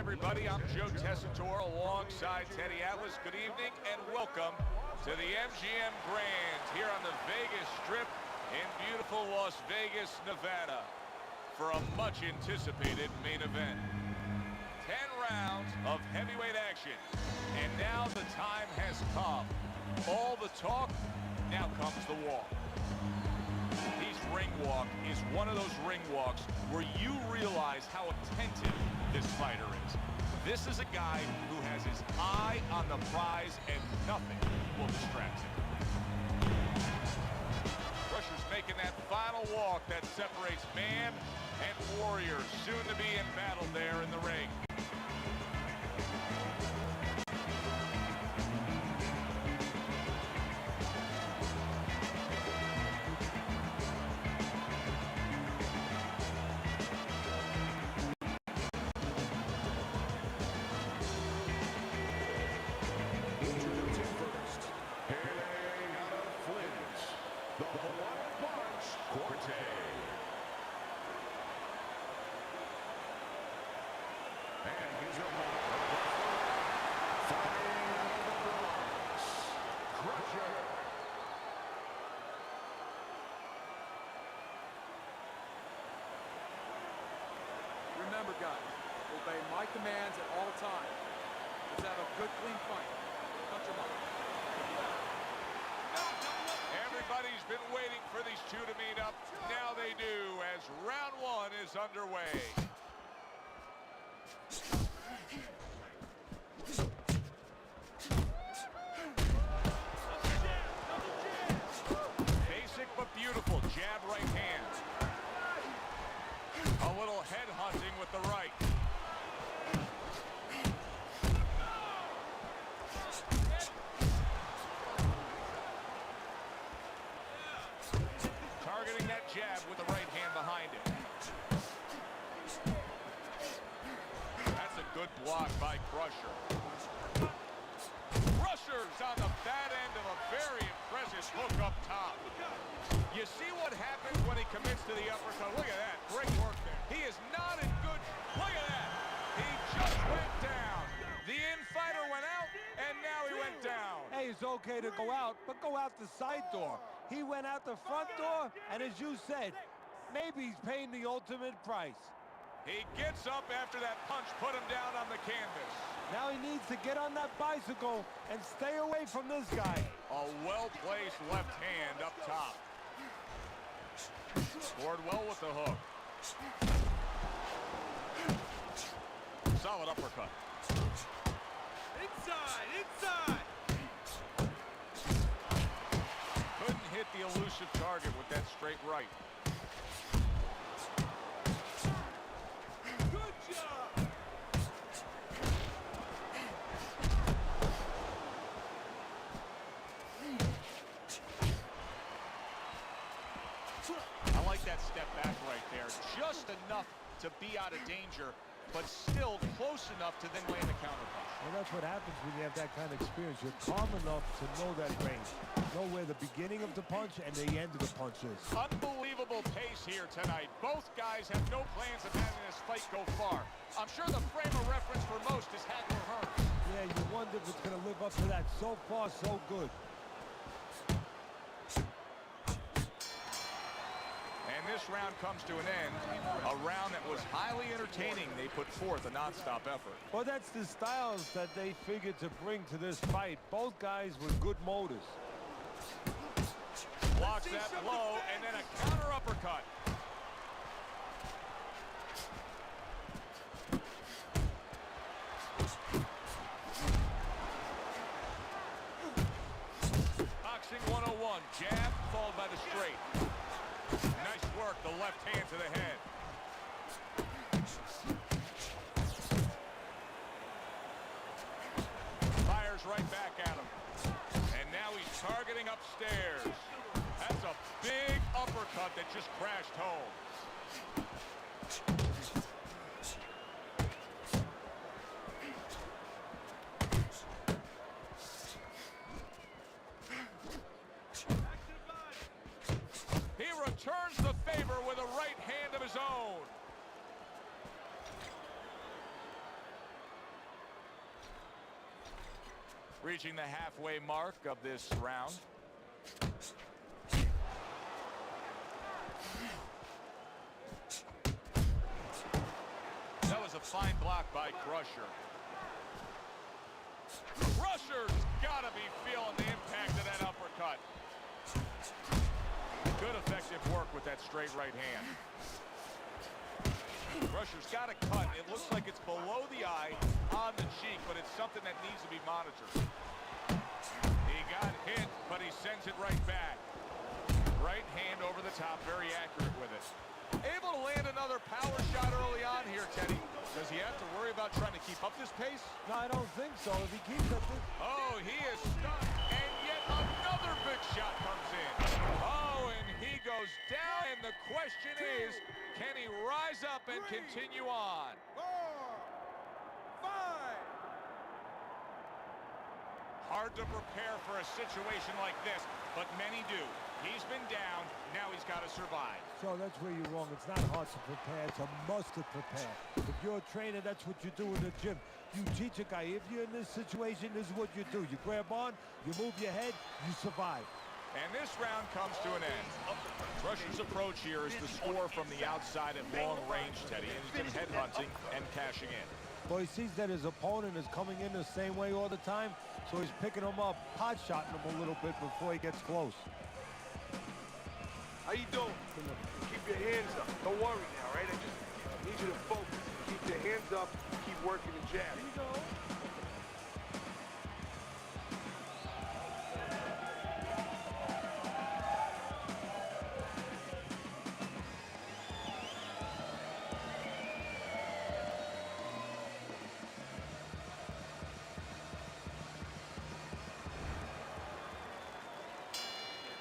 everybody. I'm Joe Tessitore alongside Teddy Atlas. Good evening and welcome to the MGM Grand here on the Vegas Strip in beautiful Las Vegas, Nevada for a much anticipated main event. 10 rounds of heavyweight action, and now the time has come. All the talk, now comes the walk. This ring walk is one of those ring walks where you realize how attentive this fighter is. This is a guy who has his eye on the prize and nothing will distract him. Crusher's making that final walk that separates man and warrior, soon to be in battle there in the ring. Remember, guys, obey my commands at all times. Let's have a good, clean fight. Punch him up. Everybody's been waiting for these two to meet up. Now they do, as round one is underway. Basic but beautiful jab right hand. A little head hunting with the right. Targeting that jab with the right hand behind it. That's a good block by Crusher. Crusher's on the bad end of a very impressive hook up top. You see what happens when he commits to the uppercut. Look at that. Great work there. He is not in good... Look at that. He just went down. The in-fighter went out, and now he went down. Hey, it's okay to go out, but go out the side door. He went out the front door, and as you said, maybe he's paying the ultimate price. He gets up after that punch put him down on the canvas. Now he needs to get on that bicycle and stay away from this guy. A well-placed left hand up top. Scored well with the hook. Solid uppercut. Inside, inside! Couldn't hit the elusive target with that straight right. Good job! I like that step back right there. Just enough to be out of danger, but still close enough to then land a counterpunch. Well, that's what happens when you have that kind of experience. You're calm enough to know that range. Know where the beginning of the punch and the end of the punch is. Unbelievable pace here tonight. Both guys have no plans of having this fight go far. I'm sure the frame of reference for most is Hagler Hearns. Yeah, you wonder if it's going to live up to that. So far, so good. And this round comes to an end. A round that was highly entertaining. They put forth a non-stop effort. Well, that's the styles that they figured to bring to this fight. Both guys with good motors. Blocks that blow, and then a counter uppercut. Boxing 101, jab followed by the straight. Nice work, the left hand to the head. Fires right back at him. And now he's targeting upstairs. That's a big uppercut that just crashed home. He returns the favor with a right hand of his own. Reaching the halfway mark of this round. That was a fine block by Crusher. Crusher's got to be feeling the impact of that uppercut. Good effective work with that straight right hand. Crusher's got a cut. It looks like it's below the eye on the cheek, but it's something that needs to be monitored. He got hit, but he sends it right back. Right hand over the top, very accurate with it. Able to land another power shot early on here, Teddy. Does he have to worry about trying to keep up this pace? No, I don't think so. If he keeps up this... Oh, he is stunned, and yet another big shot comes in. Oh, and he goes down, and the question is, can he rise up and continue on? 4, 5. Hard to prepare for a situation like this, but many do. He's been down, now he's got to survive. So that's where you're wrong. It's not hard to prepare. It's a must to prepare. If you're a trainer, that's what you do in the gym. You teach a guy, if you're in this situation, this is what you do. You grab on, you move your head, you survive. And this round comes to an end. Crusher's approach here is to score from the outside at long range, Teddy, and he's been headhunting and cashing in. Well, he sees that his opponent is coming in the same way all the time, so he's picking him up, pot-shotting him a little bit before he gets close. How you doing? Keep your hands up. Don't worry now, right? I just need you to focus. Keep your hands up. Keep working the jab. Here you go.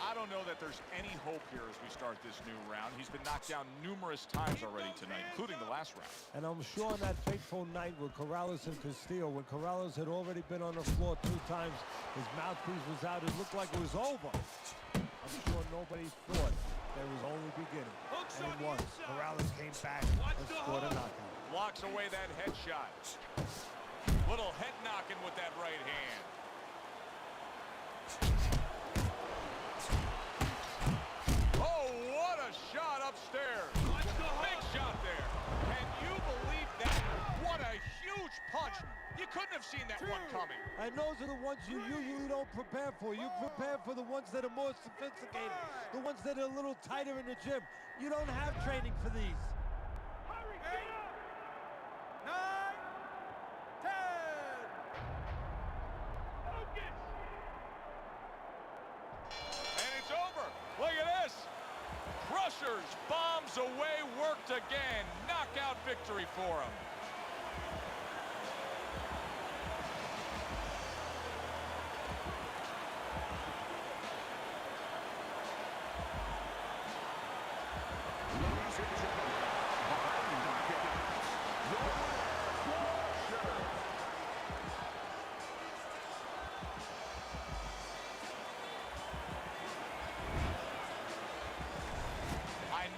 I don't know that there's any hope here as we start this new round. He's been knocked down numerous times already tonight, including the last round. And I'm sure on that fateful night with Corrales and Castillo, when Corrales had already been on the floor 2 times, his mouthpiece was out, it looked like it was over. I'm sure nobody thought that it was only beginning. And it was. Corrales came back and scored a knockout. Blocks away that headshot. Little head knocking with that right hand. Shot upstairs. Big shot there. Can you believe that? What a huge punch. You couldn't have seen that one coming. And those are the ones you usually don't prepare for. You prepare for the ones that are more sophisticated, the ones that are a little tighter in the gym. You don't have training for these. 8, 9, 10. Focus. And it's over. Look at this. Crushers bombs away, worked again. Knockout victory for him.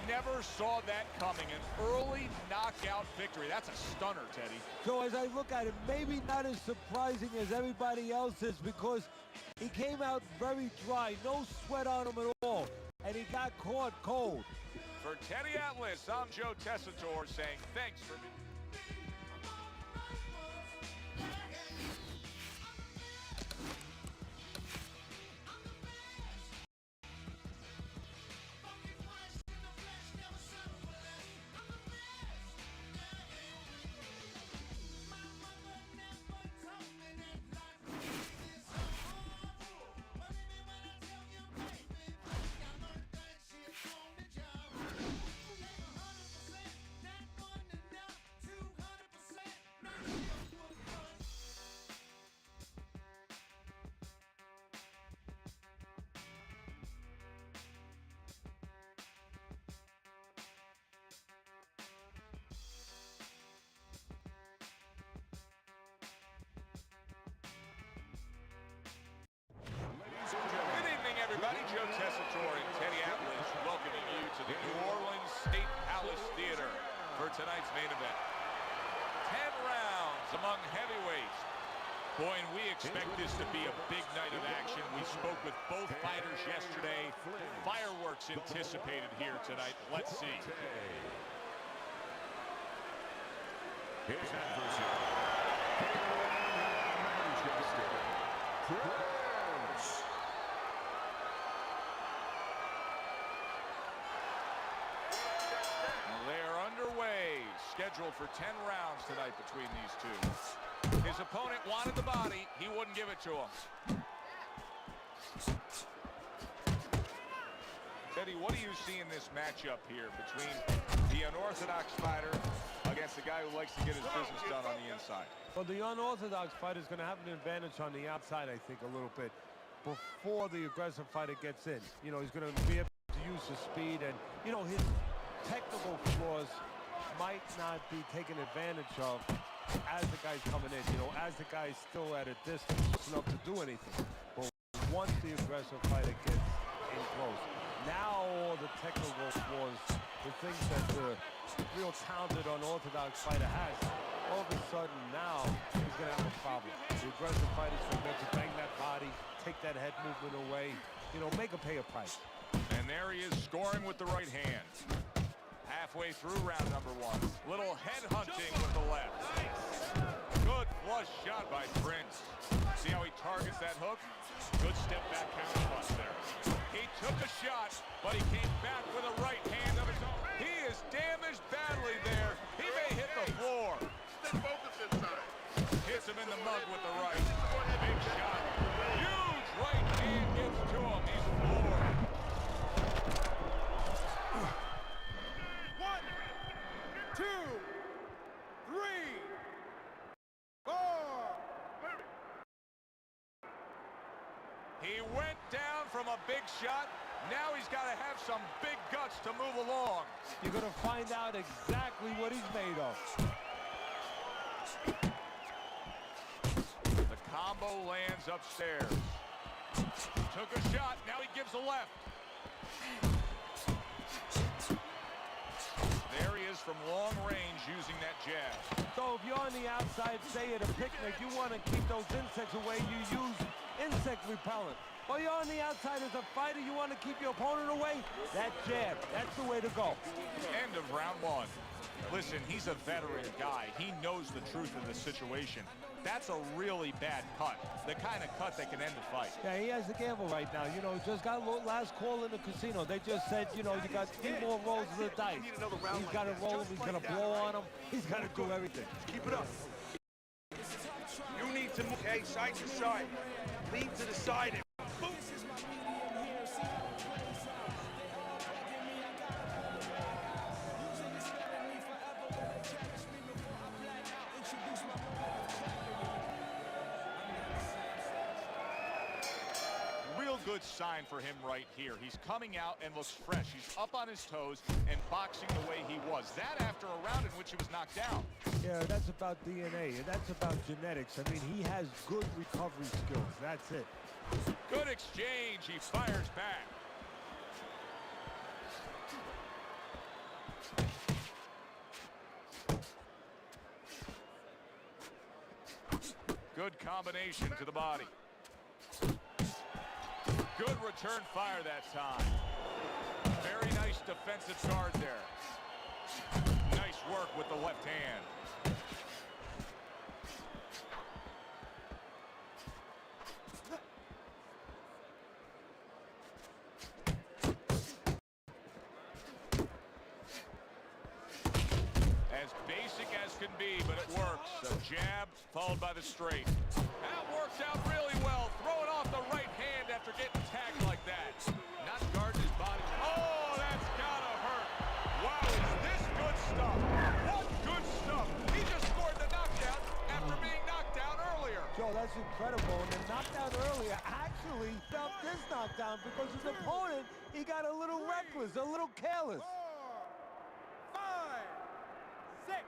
Never saw that coming. An early knockout victory. That's a stunner, Teddy. So as I look at it, maybe not as surprising as everybody else is, because he came out very dry, no sweat on him at all, and he got caught cold. For Teddy Atlas, I'm Joe Tessitore saying thanks for being. Everybody, Joe Tessitore and Teddy Atlas welcoming you to the New Orleans State Palace Theater for tonight's main event. 10 rounds among heavyweights. Boy, and we expect this to be a big night of action. We spoke with both fighters yesterday. Fireworks anticipated here tonight. Let's see. His adversary. They're underway. Scheduled for 10 rounds tonight between these two. His opponent wanted the body. He wouldn't give it to him. Teddy, what do you see in this matchup here between the unorthodox fighter against the guy who likes to get his business done on the inside? Well, the unorthodox fighter is going to have an advantage on the outside, I think, a little bit before the aggressive fighter gets in. You know, he's going to be able to use his speed, and, you know, his technical flaws might not be taken advantage of as the guy's coming in, you know, as the guy's still at a distance enough to do anything. But once the aggressive fighter gets in close, now all the technical flaws, the things that the real talented unorthodox fighter has, all of a sudden now he's going to have a problem. The aggressive fighter's going to be able to bang that body, take that head movement away, you know, make a pay a price. And there he is scoring with the right hand. Halfway through round number one. Little head hunting with the left. Good flush shot by Prince. See how he targets that hook? Good step back counter punch there. He took a shot, but he came back with a right hand of his own. He is damaged badly there. He may hit the floor. Stay focused inside. Hits him in the mug with the right. Big shot. Huge right hand gets to him. He's floored. 1, 2, 3, 4. He went down from a big shot. Now he's got to have some big guts to move along. You're going to find out exactly what he's made of. The combo lands upstairs. Took a shot. Now he gives a left. There he is from long range using that jab. So if you're on the outside, say at a picnic, you want to keep those insects away, you use insect repellent. Or you're on the outside as a fighter, you want to keep your opponent away, that jab, that's the way to go. End of round one. Listen, he's a veteran guy. He knows the truth of the situation. That's a really bad cut. The kind of cut that can end the fight. Yeah, he has to gamble right now. You know, just got last call in the casino. They just said, you know, you got 3 more rolls of the dice. He's got to roll him. He's going to blow on him. He's got to do everything. Keep it up. You need to move, okay, side to side. Lean to the side and boom. Good sign for him right here. He's coming out and looks fresh. He's up on his toes and boxing the way he was. That after a round in which he was knocked down. Yeah, that's about DNA, and that's about genetics. I mean, he has good recovery skills. That's it. Good exchange. He fires back. Good combination to the body. Good return fire that time. Very nice defensive guard there. Nice work with the left hand. As basic as can be, but it works. A jab followed by the straight. That worked out really well. Throwing off the right hand after getting tagged like that. Not guarding his body. Oh, that's gotta hurt. Wow, is this good stuff? What good stuff? He just scored the knockdown after being knocked down earlier. Joe, that's incredible. And the knockdown earlier actually felt this knockdown because his opponent, he got a little reckless, a little careless. 4, 5, 6.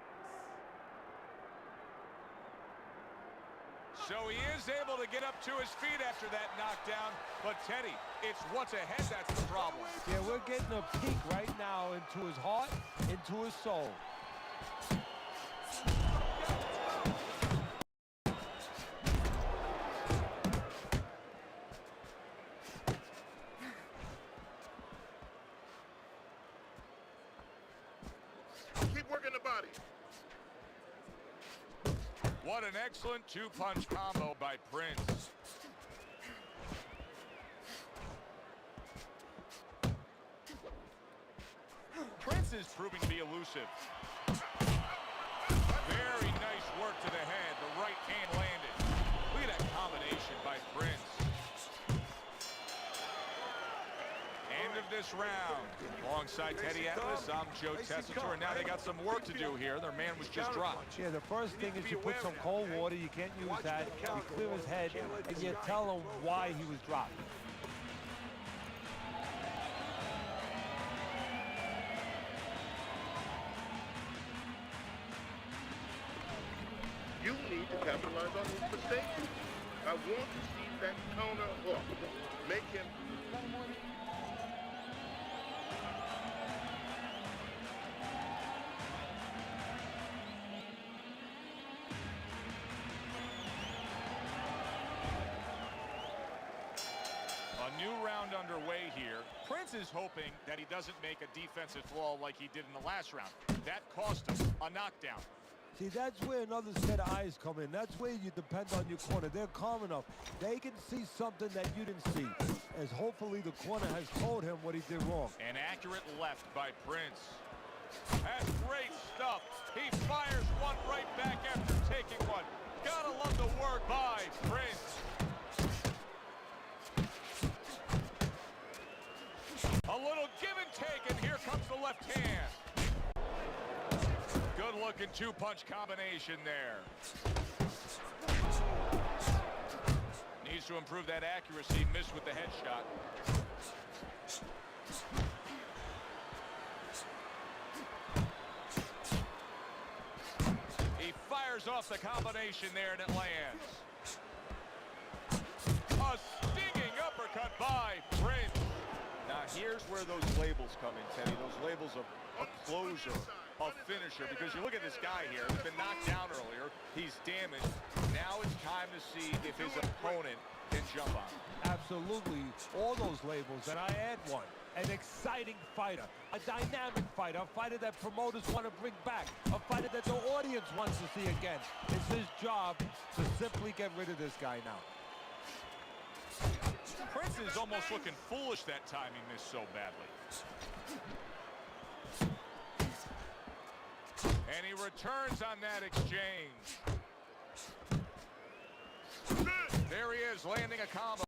So he is able to get up to his feet after that knockdown. But Teddy, it's what's ahead that's the problem. Yeah, we're getting a peek right now into his heart, into his soul. body. What an excellent two-punch combo by Prince. Prince is proving to be elusive. Very nice work to the head. The right hand landed. Look at that combination by Prince. End of this round. Alongside Teddy Atlas, I'm Joe Tessitore, and now they got some work to do here. Their man was just dropped. Yeah, the first thing is you put some cold water. You can't use that. You clear his head, and you tell him why he was dropped. You need to capitalize on his mistakes. I want to see that counter hook. Make him... A new round underway here. Prince is hoping that he doesn't make a defensive flaw like he did in the last round. That cost him a knockdown. See, that's where another set of eyes come in. That's where you depend on your corner. They're calm enough. They can see something that you didn't see, as hopefully the corner has told him what he did wrong. An accurate left by Prince. That's great stuff. He fires one right back after taking one. Gotta love the work by Prince. A little give and take, and here comes the left hand. Good-looking two-punch combination there. Needs to improve that accuracy. Missed with the headshot. He fires off the combination there, and it lands. A stinging uppercut by Prince. Now, here's where those labels come in, Teddy. Those labels of a closer, a finisher, because you look at this guy here. He's been knocked down earlier. He's damaged. Now it's time to see if his opponent can jump on him. Absolutely, all those labels, and I add one. An exciting fighter, a dynamic fighter, a fighter that promoters want to bring back, a fighter that the audience wants to see again. It's his job to simply get rid of this guy now. Prince is almost looking foolish that time he missed so badly. And he returns on that exchange. There he is, landing a combo.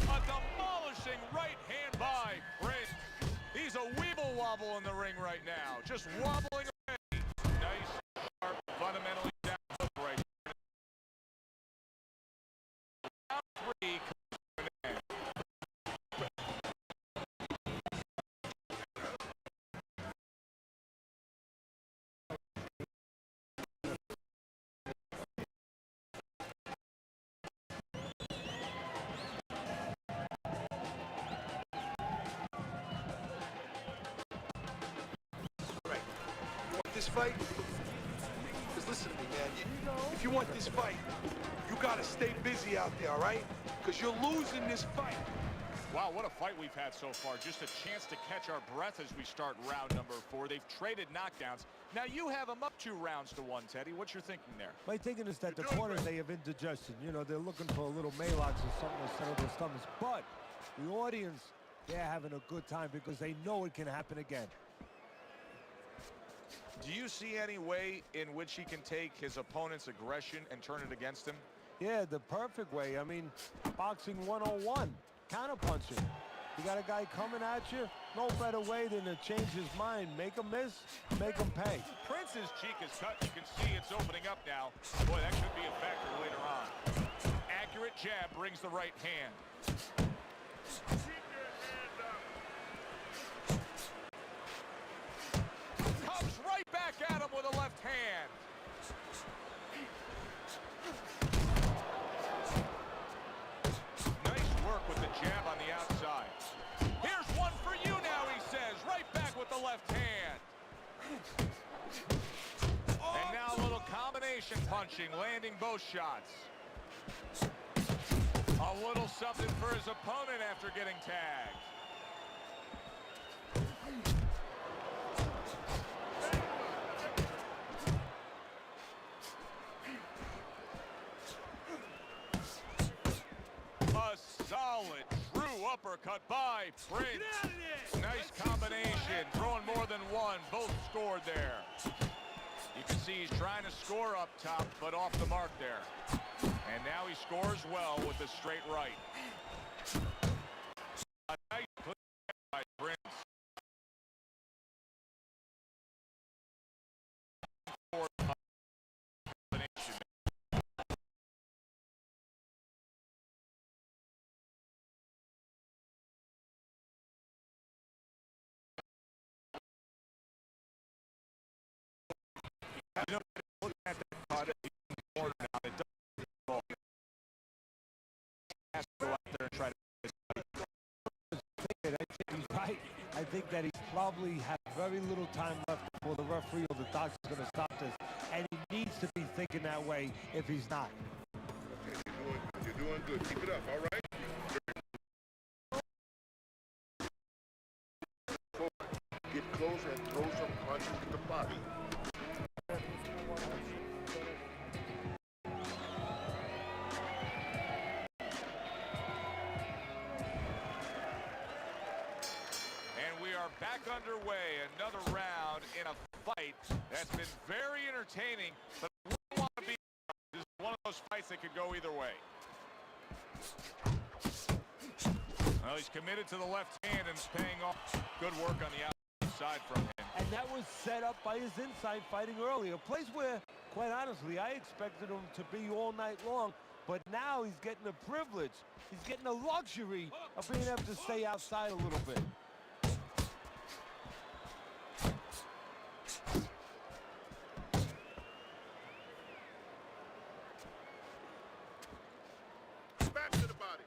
A demolishing right hand by Prince. He's a weeble wobble in the ring right now. Just wobbling away. Nice, sharp, fundamentally down hook right. Round three comes to an end. This fight? Because listen to me, man. If you want this fight, you gotta stay busy out there, all right? Because you're losing this fight. Wow, what a fight we've had so far. Just a chance to catch our breath as we start round number 4. They've traded knockdowns. Now you have them up 2 rounds to 1, Teddy. What's your thinking there? My thinking is that the corners, they have indigestion. You know, they're looking for a little Maalox or something to settle their stomachs. But the audience, they're having a good time because they know it can happen again. Do you see any way in which he can take his opponent's aggression and turn it against him? Yeah, the perfect way. I mean, boxing 101, counterpunching. You got a guy coming at you, no better way than to change his mind. Make him miss, make him pay. Prince's cheek is cut. You can see it's opening up now. Boy, that could be a factor later on. Accurate jab brings the right hand. Comes right back at him with a left hand. Nice work with the jab on the outside. Here's one for you now, he says. Right back with the left hand. And now a little combination punching, landing both shots. A little something for his opponent after getting tagged. A solid, true uppercut by Prince. Nice combination, throwing more than one. Both scored there. You can see he's trying to score up top, but off the mark there. And now he scores well with the straight right. A nice play by Prince. Combination. You know, looking at that cut, he's corner now. It doesn't ball. Has to go out there and try to. I think he's right. I think that he's probably had very little time left before the referee or the doctor's going to stop this, and he needs to be thinking that way if he's not. Okay, you're doing good. Keep it up, all right? Get close and throw some punches to the body. Back underway, another round in a fight that's been very entertaining, but I wouldn't want to be. This is one of those fights that could go either way. Well, he's committed to the left hand and it's paying off. Good work on the outside from him. And that was set up by his inside fighting earlier. A place where, quite honestly, I expected him to be all night long, but now he's getting the privilege. He's getting the luxury of being able to stay outside a little bit. Back to the body.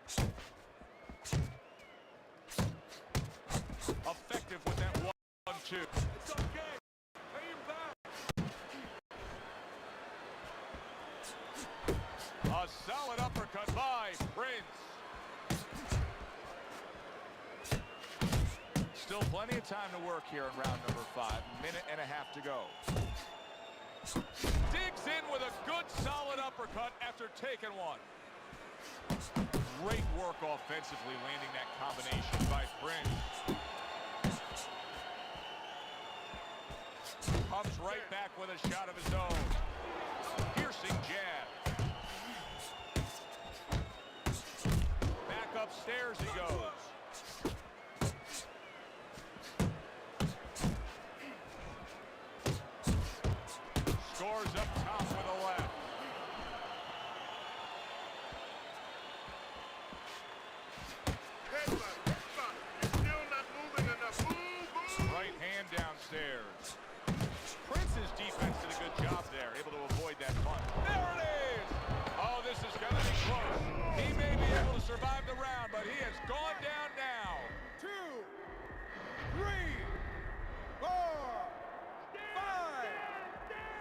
Effective with that 1-2. It's okay. Pay him back. A solid uppercut by Prince. Still plenty of time to work here in round number 5. Minute and a half to go. Digs in with a good solid uppercut after taking one. Great work offensively landing that combination by Prince. Comes right back with a shot of his own. Piercing jab. Back upstairs he goes. Scores up top with a left. Still not moving enough. Move. Right hand downstairs. Prince's defense did a good job there, able to avoid that punch. There it is! Oh, this is going to be close. He may be able to survive the round, but he has gone down now. 2, 3, 4, 5,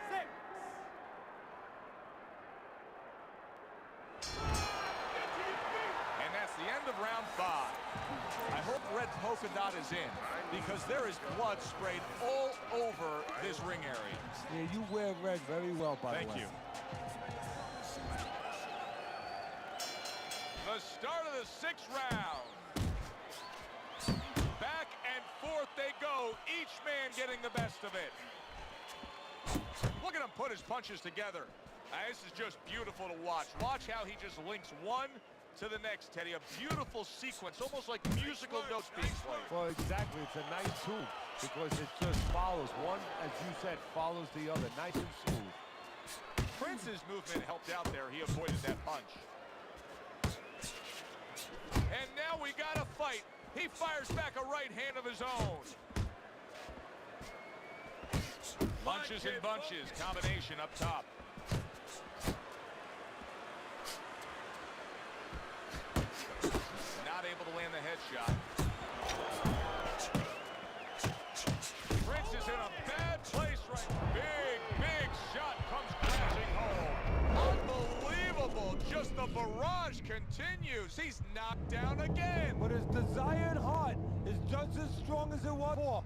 6. And that's the end of round 5. I hope red polka dot is in, because there is blood sprayed all over this ring area. Yeah, you wear red very well, by the way. Thank you. The start of the 6th round. Back and forth they go, each man getting the best of it. Look at him put his punches together. This is just beautiful to watch. Watch how he just links one to the next, Teddy. A beautiful sequence, almost like musical notes being played. Well, exactly. It's a nice tool because it just follows. One, as you said, follows the other. Nice and smooth. Prince's movement helped out there. He avoided that punch. And now we got a fight. He fires back a right hand of his own. Punches and bunches. Combination up top. Not able to land the headshot. Prince is in a bad place right now. Big shot comes crashing home. Unbelievable. Just the barrage continues. He's knocked down again. But his desired heart is just as strong as it was before.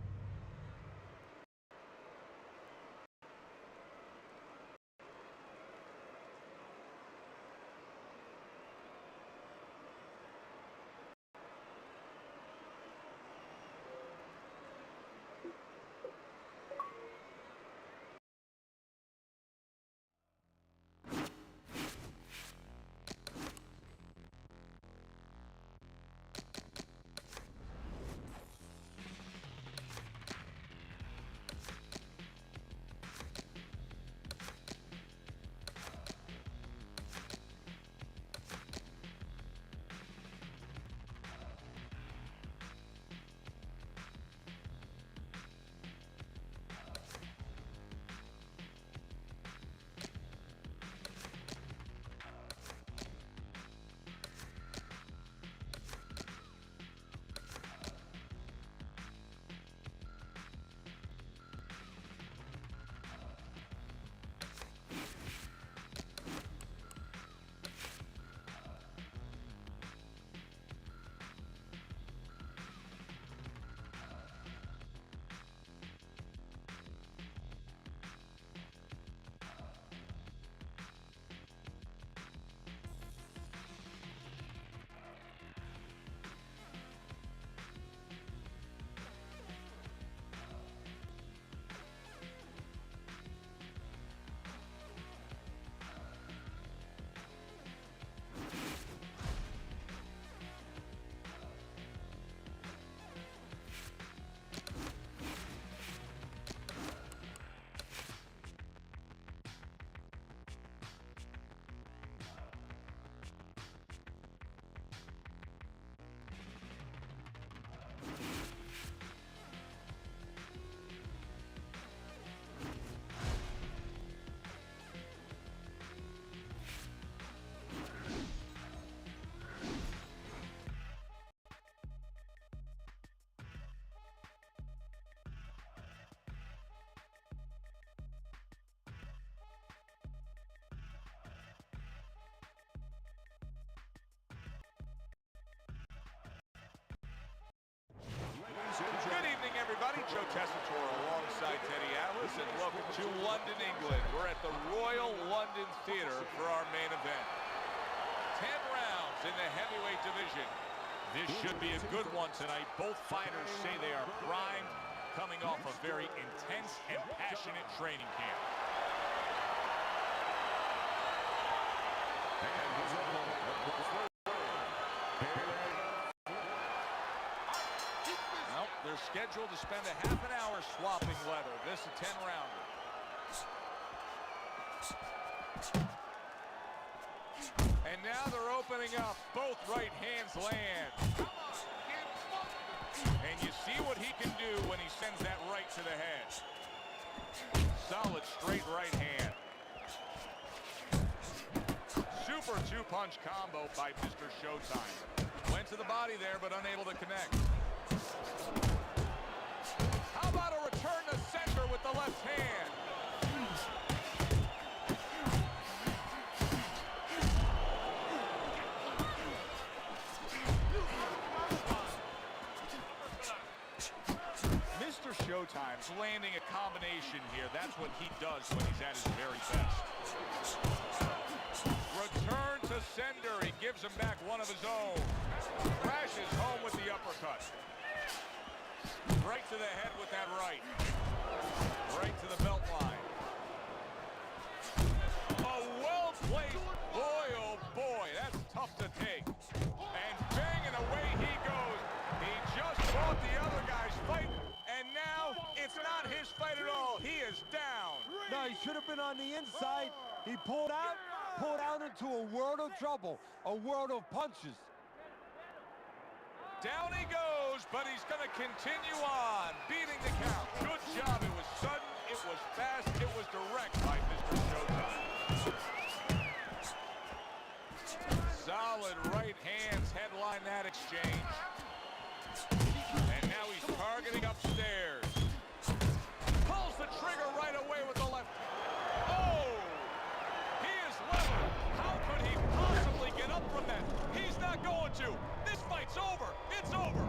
Joe Tessitore alongside Teddy Atlas, and welcome to London, England. We're at the Royal London Theatre for our main event. 10 rounds in the heavyweight division. This should be a good one tonight. Both fighters say they are primed, coming off a very intense and passionate training camp. And his opponent across the ring. Nope, they're scheduled to spend a half an hour swapping leather. This is a 10-rounder. And now they're opening up. Both right hands land. And you see what he can do when he sends that right to the head. Solid straight right hand. Super two-punch combo by Mr. Showtime. Went to the body there, but unable to connect. How about a return to center with the left hand? Mr. Showtime's landing a combination here. That's what he does when he's at his very best. Return to sender. He gives him back one of his own. Crashes home with the uppercut. Right to the head with that right. Right to the belt line. A well-placed, boy, oh boy, that's tough to take. And banging away he goes. He just fought the other guy's fight, and now it's not his fight at all. He is down. No, he should have been on the inside. He pulled out into a world of trouble, a world of punches. Down he goes, but he's going to continue on, beating the count. Good job. It was sudden, it was fast, it was direct by Mr. Showtime. Solid right hands headline that exchange. And now he's targeting upstairs. Pulls the trigger right away with the left. Oh! He is leveled. How could he possibly get up from that? He's not going to. This fight's over. It's over.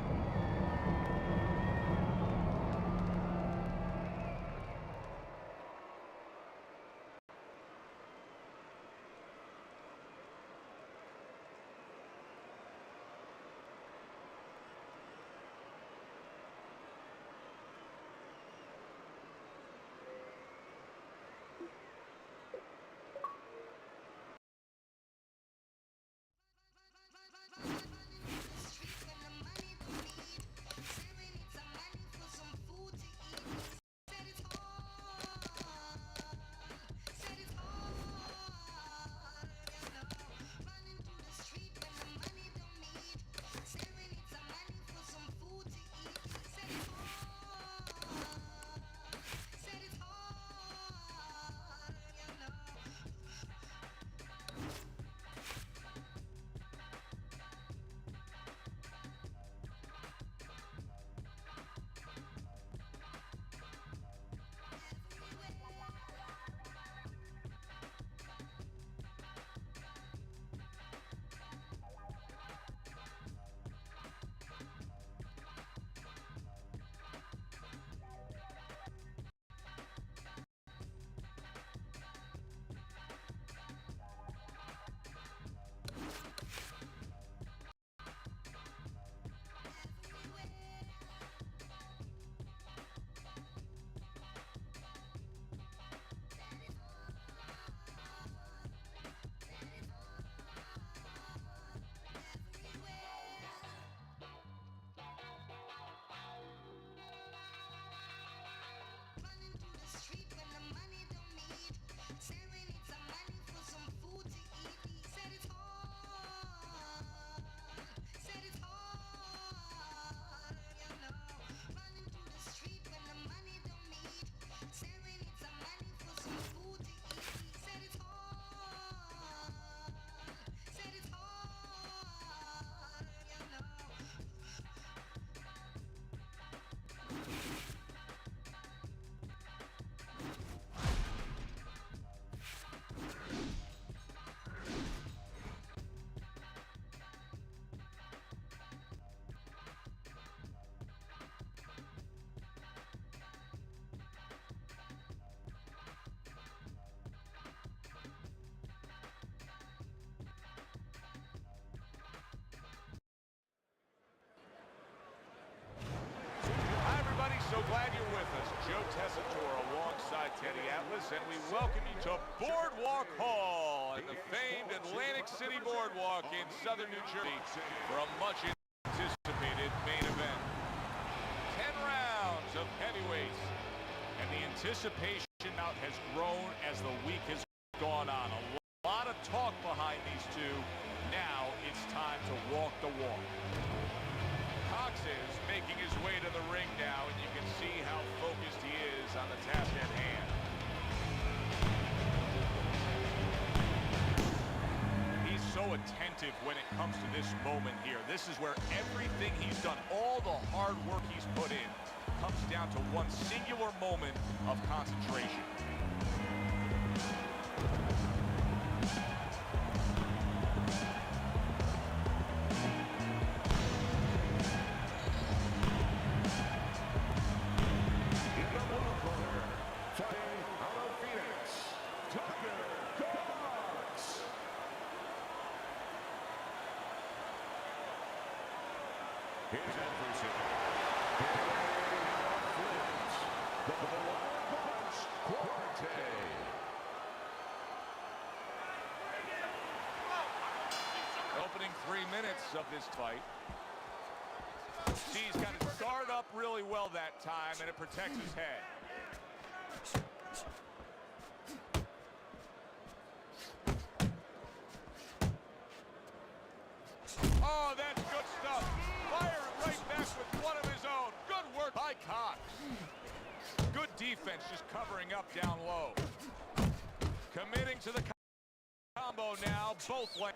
Tessitore alongside Teddy Atlas, and we welcome you to Boardwalk Hall and the famed Atlantic City Boardwalk in southern New Jersey for a much anticipated main event. 10 rounds of heavyweights, and the anticipation out has grown as the week has gone on. A lot of talk behind these two. Now it's time to walk the walk. Cox is making his way to the ring now, and you can see how focused he is on the task at hand. He's so attentive when it comes to this moment here. This is where everything he's done, all the hard work he's put in, comes down to one singular moment of concentration. His adversary, the Punch Quartet. Opening 3 minutes of this fight. See, he's got his guard up really well that time, and it protects his head. Oh, that's good stuff. Fire it right back with one of his own. Good work by Cox. Good defense, just covering up down low. Committing to the combo now, both legs.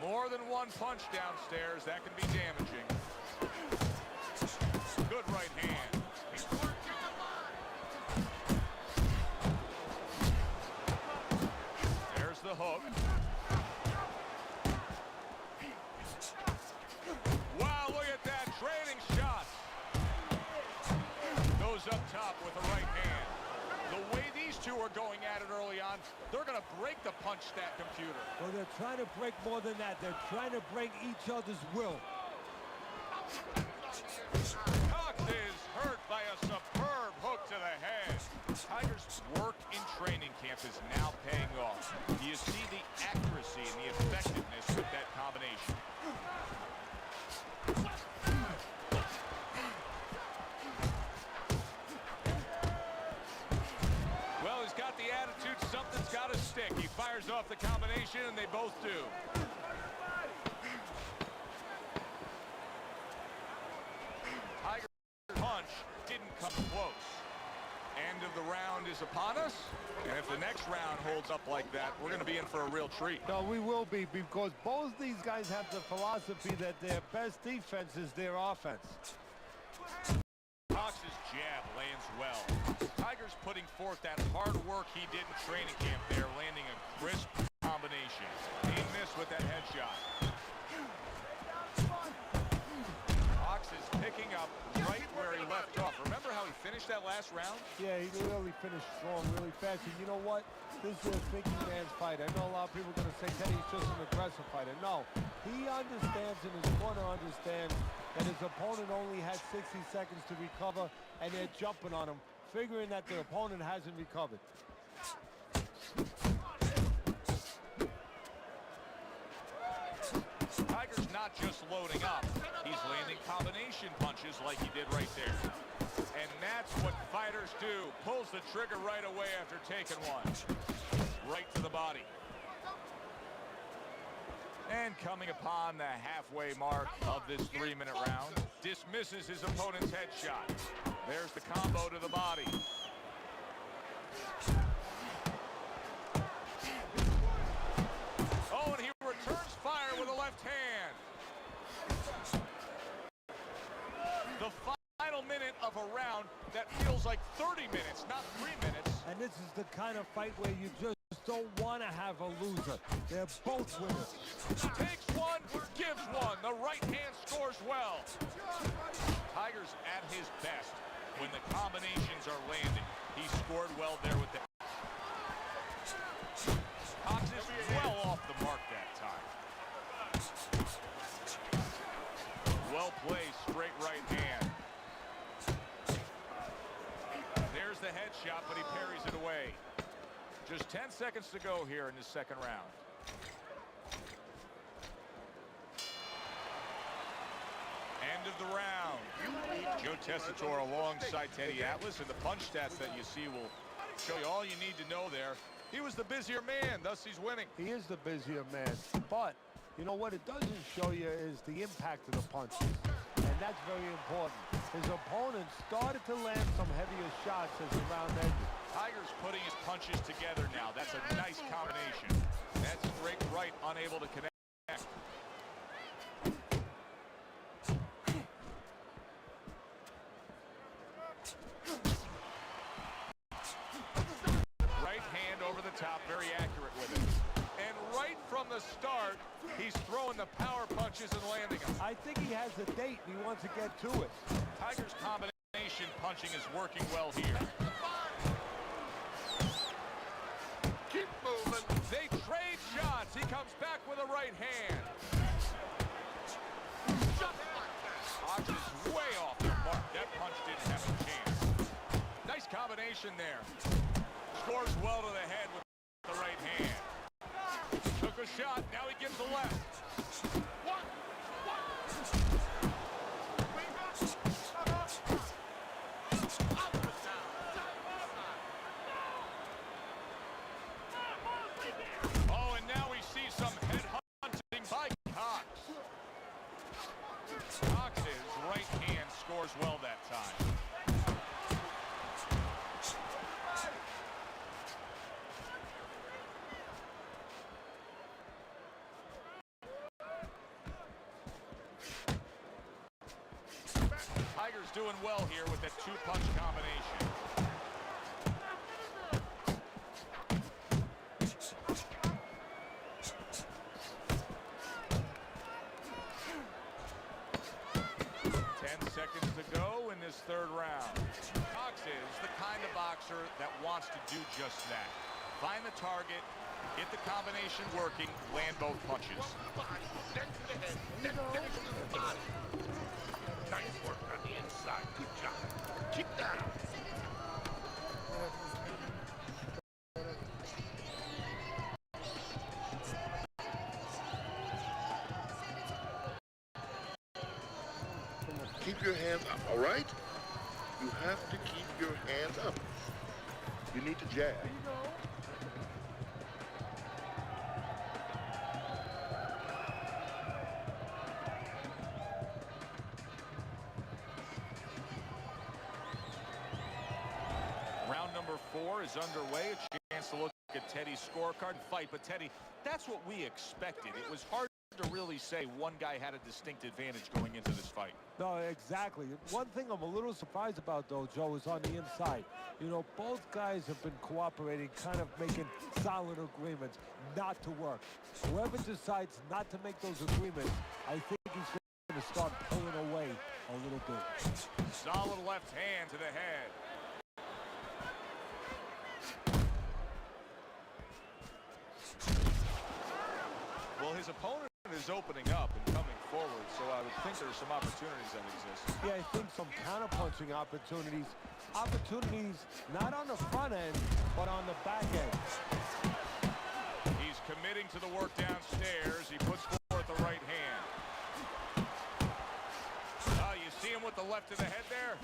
More than one punch downstairs, that can be damaging. Good right hand. There's the hook. Wow, look at that, trading shots. Goes up top with the right hand. The way these two are going at it early on, they're going to break the punch stat computer. Well, they're trying to break more than that. They're trying to break each other's will. Cox is hurt by a superb hook to the head. Tiger's work in training camp is now paying off. You see the accuracy and the effectiveness with that combination. Well, he's got the attitude, something's got to stick. He fires off the combination, and they both do. Tiger's punch didn't come close. End of the round is upon us, and if the next round holds up like that, we're going to be in for a real treat. No, we will be, because both these guys have the philosophy that their best defense is their offense. Cox's jab lands well. Tiger's putting forth that hard work he did in training camp there, landing a crisp combination. He missed with that headshot. Cox is picking up right where he left off. Remember how he finished that last round? Yeah, he really finished strong, really fast. And you know what? This is a thinking man's fight. I know a lot of people are going to say Teddy's just an aggressive fighter. No, he understands, and his corner understands, that his opponent only has 60 seconds to recover, and they're jumping on him, figuring that the opponent hasn't recovered. Tiger's not just loading up, he's landing combination punches like he did right there. And that's what fighters do. Pulls the trigger right away after taking one. Right to the body. And coming upon the halfway mark of this 3-minute round, dismisses his opponent's headshot. There's the combo to the body. Oh, and he returns fire with a left hand. The final minute of a round that feels like 30 minutes, not 3 minutes. And this is the kind of fight where you just just don't want to have a loser. They're both winners. Takes one, gives one. The right hand scores well. Tiger's at his best when the combinations are landing. He scored well there with the... Cox is well off the mark that time. Well played, straight right hand. There's the headshot, but he parries it away. Just 10 seconds to go here in this second round. End of the round. Joe Tessitore alongside Teddy Atlas, and the punch stats that you see will show you all you need to know there. He was the busier man, thus he's winning. He is the busier man, but you know what it doesn't show you is the impact of the punches, and that's very important. His opponent started to land some heavier shots as the round ended. Tiger's putting his punches together now. That's a nice combination. That's straight right, unable to connect. Right hand over the top, very accurate with it. And right from the start, he's throwing the power punches and landing them. I think he has a date and he wants to get to it. Tiger's combination punching is working well here. Keep moving. They trade shots. He comes back with a right hand. Cox is way off the mark. That punch didn't have a chance. Nice combination there. Scores well to the head with the right hand. Took a shot. Now he gives the left. Oh, and now we see some head-hunting by Cox. Cox's right hand scores well that time. Tiger's doing well here with that two-punch combination. Seconds to go in this third round. Cox is the kind of boxer that wants to do just that. Find the target, get the combination working, land both punches. Then to the head, then finish to the body. Nice work on the inside. Good job. Keep that up. Keep your hands up, all right? You have to keep your hands up. You need to jab. Round number 4 is underway. A chance to look at Teddy's scorecard fight. But Teddy, that's what we expected. It was hard to really say one guy had a distinct advantage going into this fight. No, exactly. One thing I'm a little surprised about, though, Joe, is on the inside. You know, both guys have been cooperating, kind of making solid agreements not to work. Whoever decides not to make those agreements, I think he's going to start pulling away a little bit. Solid left hand to the head. Well, his opponent is opening up and coming forward, so I would think there's some opportunities that exist. Yeah, I think some counter-punching opportunities. Opportunities not on the front end, but on the back end. He's committing to the work downstairs. He puts forth the right hand. You see him with the left to the head there?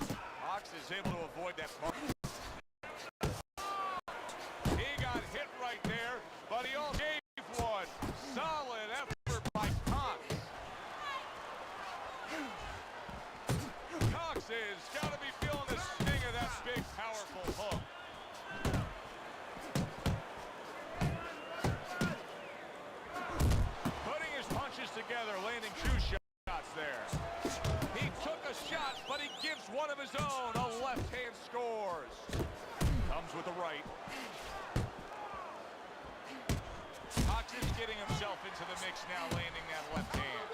Cox is able to avoid that punch. He got hit right there, but he also gave one. Solid effort by Cox. Cox has got to be feeling the sting of that big, powerful hook. Putting his punches together, landing 2 shots there. He took a shot, but he gives one of his own. A left hand scores. Comes with the right. is getting himself into the mix now, landing that left hand.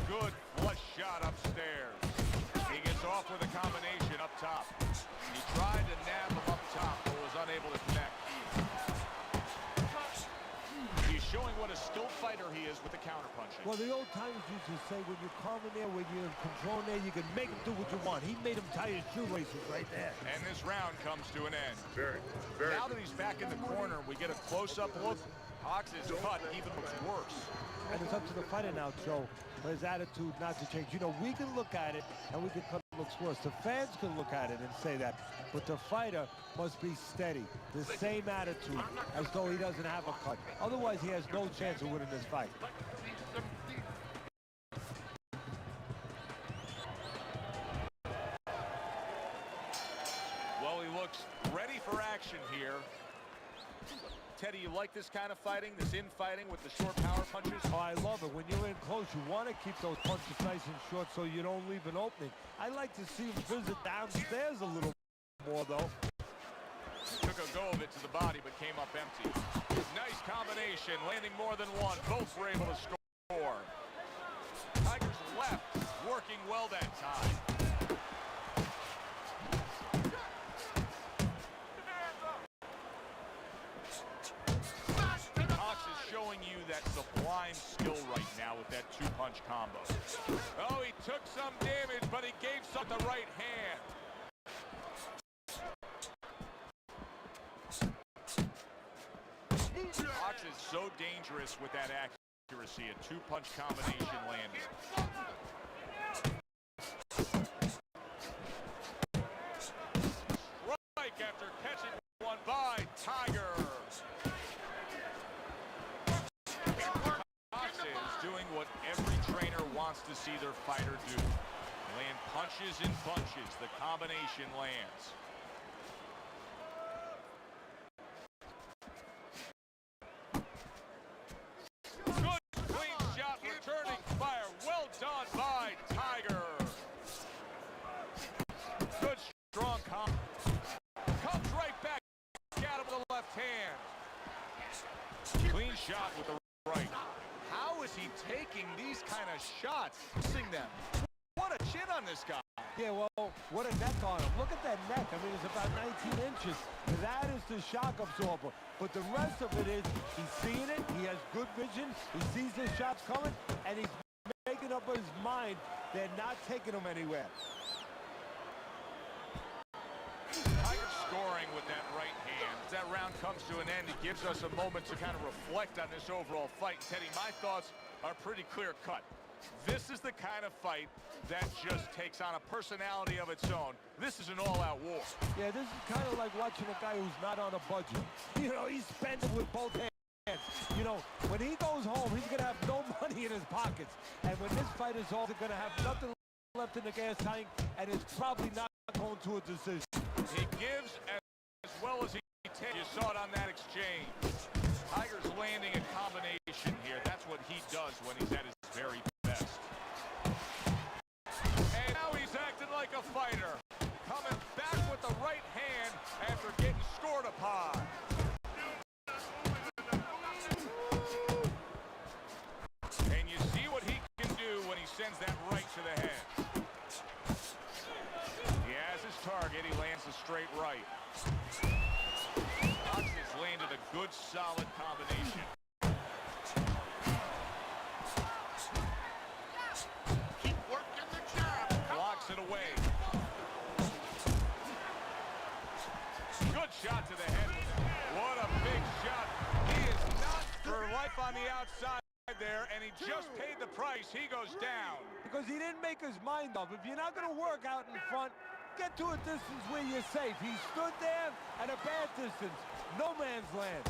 Good flush shot upstairs. He gets off with a combination up top. He tried to nab him up top, but was unable to connect. He's showing what a skilled fighter he is with the counterpunching. Well, the old timers used to say when you're calm in there, when you're in control in there, you can make him do what you want. He made him tie his shoelaces right there. And this round comes to an end. Very Now that he's back in the corner, we get a close-up look. Hawks' cut even looks worse. And it's up to the fighter now, Joe, for his attitude not to change. You know, we can look at it and we can cut it looks worse. The fans can look at it and say that. But the fighter must be steady, the same attitude, as though he doesn't have a cut. Otherwise, he has no chance of winning this fight. Well, he looks ready for action here. Teddy, you like this kind of fighting, this infighting with the short power punches? Oh, I love it. When you're in close, you want to keep those punches nice and short so you don't leave an opening. I like to see him visit downstairs a little more, though. Took a go of it to the body, but came up empty. Nice combination, landing more than one. Both were able to score. Tiger's left, working well that time. Sublime skill right now with that two-punch combo. Oh, he took some damage, but he gave some the right hand. Fox is so dangerous with that accuracy, a two-punch combination landing. Strike after catching one by Tiger. What every trainer wants to see their fighter do. Land punches and bunches. The combination lands. Good clean shot, returning fire. Well done by Tiger. Good strong combo. Comes right back at him with the left hand. Clean shot with the right. How is he taking these kind of shots? Missing them. What a chin on this guy. Yeah, well, what a neck on him. Look at that neck. I mean, it's about 19 inches. That is the shock absorber. But the rest of it is he's seeing it. He has good vision. He sees the shots coming, and he's making up his mind they're not taking him anywhere. Tiger scoring with that right hand. As that round comes to an end, it gives us a moment to kind of reflect on this overall fight. Teddy, my thoughts are pretty clear-cut. This is the kind of fight that just takes on a personality of its own. This is an all-out war. Yeah, this is kind of like watching a guy who's not on a budget. You know, he's spending with both hands. You know, when he goes home, he's going to have no money in his pockets. And when this fight is over, they're going to have nothing left in the gas tank, and it's probably not going to a decision. He gives as well as he takes. You saw it on that exchange. Tiger's landing a combination here. That's what he does when he's at his very best. And now he's acting like a fighter. Coming back with the right hand after getting scored upon. And you see what he can do when he sends that right to the head. He has his target. He lands a straight right. Fox has landed a good, solid combination. keep working the jab. Blocks it away. Good shot to the head. What a big shot. He is not for life on the outside there, and he just paid the price. He goes down. Because he didn't make his mind up. If you're not going to work out in front, get to a distance where you're safe. He stood there at a bad distance. No man's land.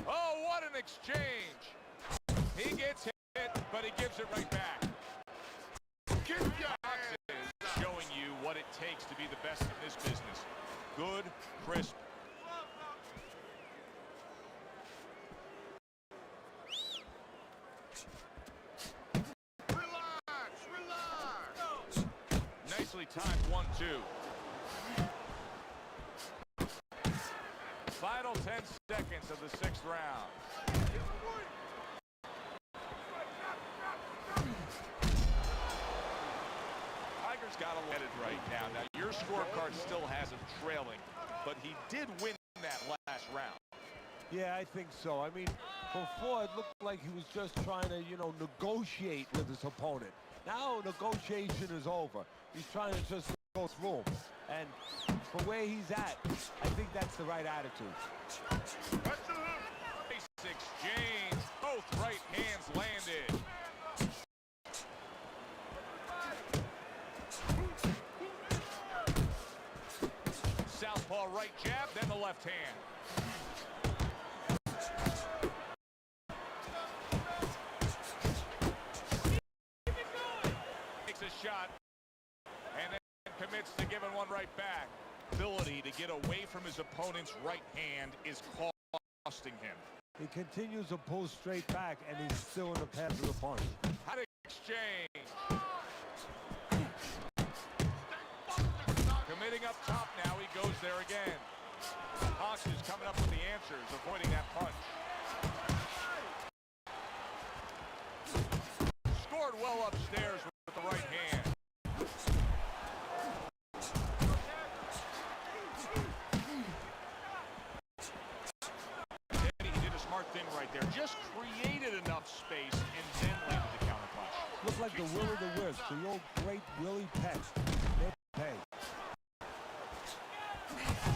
Oh, what an exchange. He gets hit, but he gives it right back. Get your Fox is showing you what it takes to be the best in this business. Good, crisp. Time 1-2. Final 10 seconds of the 6th round. Tiger's got to let it right now. Now, your scorecard still has him trailing, but he did win that last round. Yeah, I think so. I mean, before it looked like he was just trying to, negotiate with his opponent. Now negotiation is over. He's trying to just go through him. And for where he's at, I think that's the right attitude. Nice exchange. Both right hands landed. Southpaw right jab, then the left hand. Takes a shot and then commits to giving one right back. Ability to get away from his opponent's right hand is costing him. He continues to pull straight back, and he's still in the path of the punch. Hot exchange. Committing up top now, he goes there again. Hawks is coming up with the answers, avoiding that punch. Scored well upstairs with the right hand. He did a smart thing right there. Just created enough space and then landed the counterpunch. Looked like the will of the wisp, the old great Willie Peck. Pay.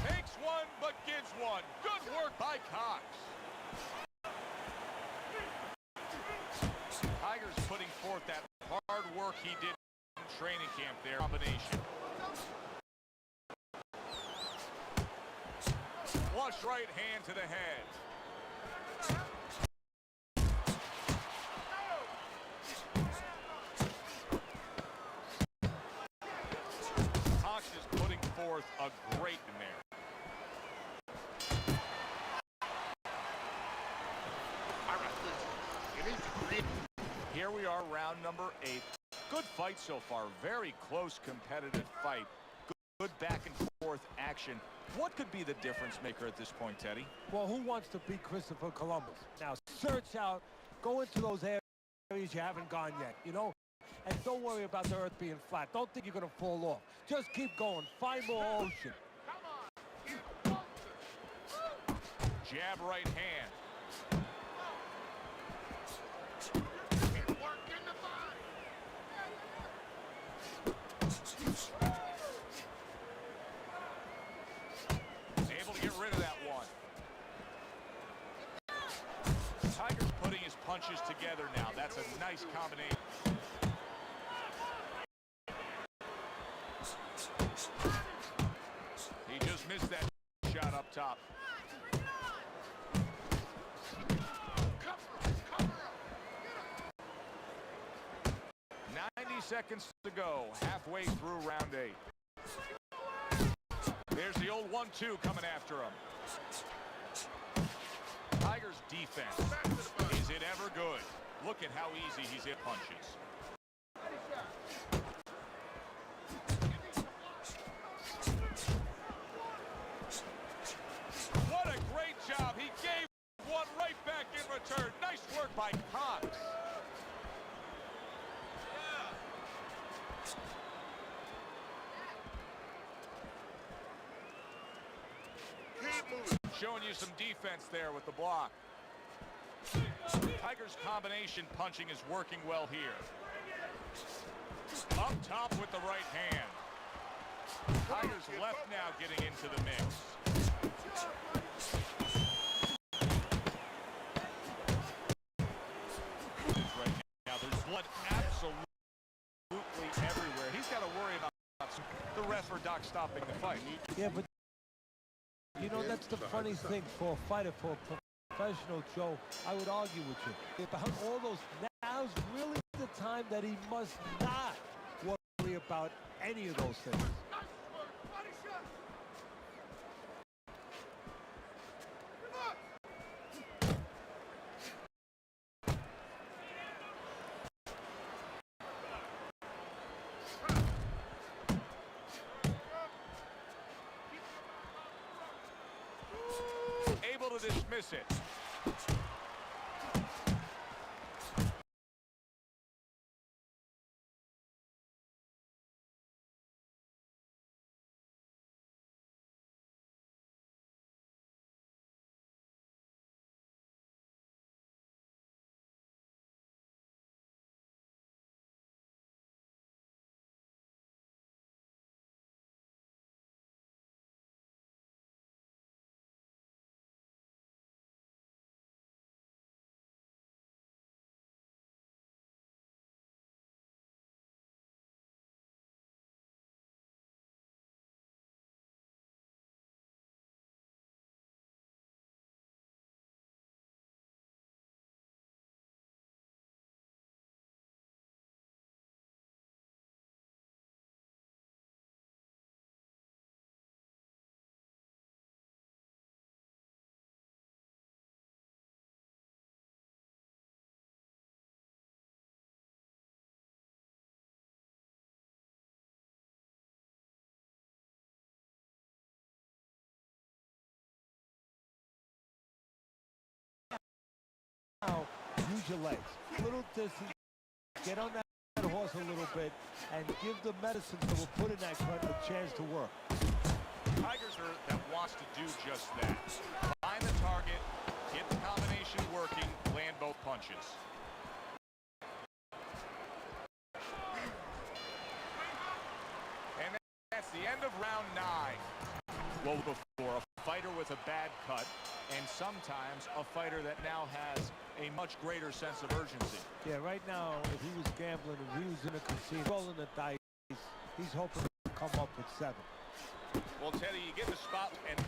Takes one, but gives one. Good work by Cox. Tigers putting forth that hard work he did in training camp there. Combination. Flush right hand to the head. Cox is putting forth a great mare. All right, listen. You need to create. Here we are, round number 8. Good fight so far. Very close, competitive fight. Good back and forth action. What could be the difference maker at this point, Teddy? Well, who wants to beat Christopher Columbus? Now, search out, go into those areas you haven't gone yet, And don't worry about the earth being flat. Don't think you're going to fall off. Just keep going. Find more ocean. Jab right hand. Work in the body. Able to get rid of that one. Tiger's putting his punches together now. That's a nice combination. He just missed that shot up top. Cover up. 90 seconds to go, halfway through round 8. There's the old 1-2 coming after him. Tiger's defense, is it ever good? Look at how easy he's hit punches. What a great job. He gave one right back in return. Nice work by Cox. Showing you some defense there with the block. Tiger's combination punching is working well here. Up top with the right hand. Tiger's left now getting into the mix. Right now, there's blood absolutely everywhere. He's got to worry about the ref or doc stopping the fight. Yeah, but that's the funny thing for a fighter, for a professional, Joe. I would argue with you. About all those, now's really the time that he must not worry about any of those things. able to dismiss it. Now, use your legs. A little distance. Get on that horse a little bit and give the medicine that will put in that cut a chance to work. Tigers are that wants to do just that. Find the target, get the combination working, land both punches. And that's the end of round 9. Well, before, a fighter with a bad cut, and sometimes a fighter that now has a much greater sense of urgency. Yeah, right now, if he was gambling, if he was in a casino, rolling the dice, he's hoping to come up with 7. Well, Teddy, you get the spot, and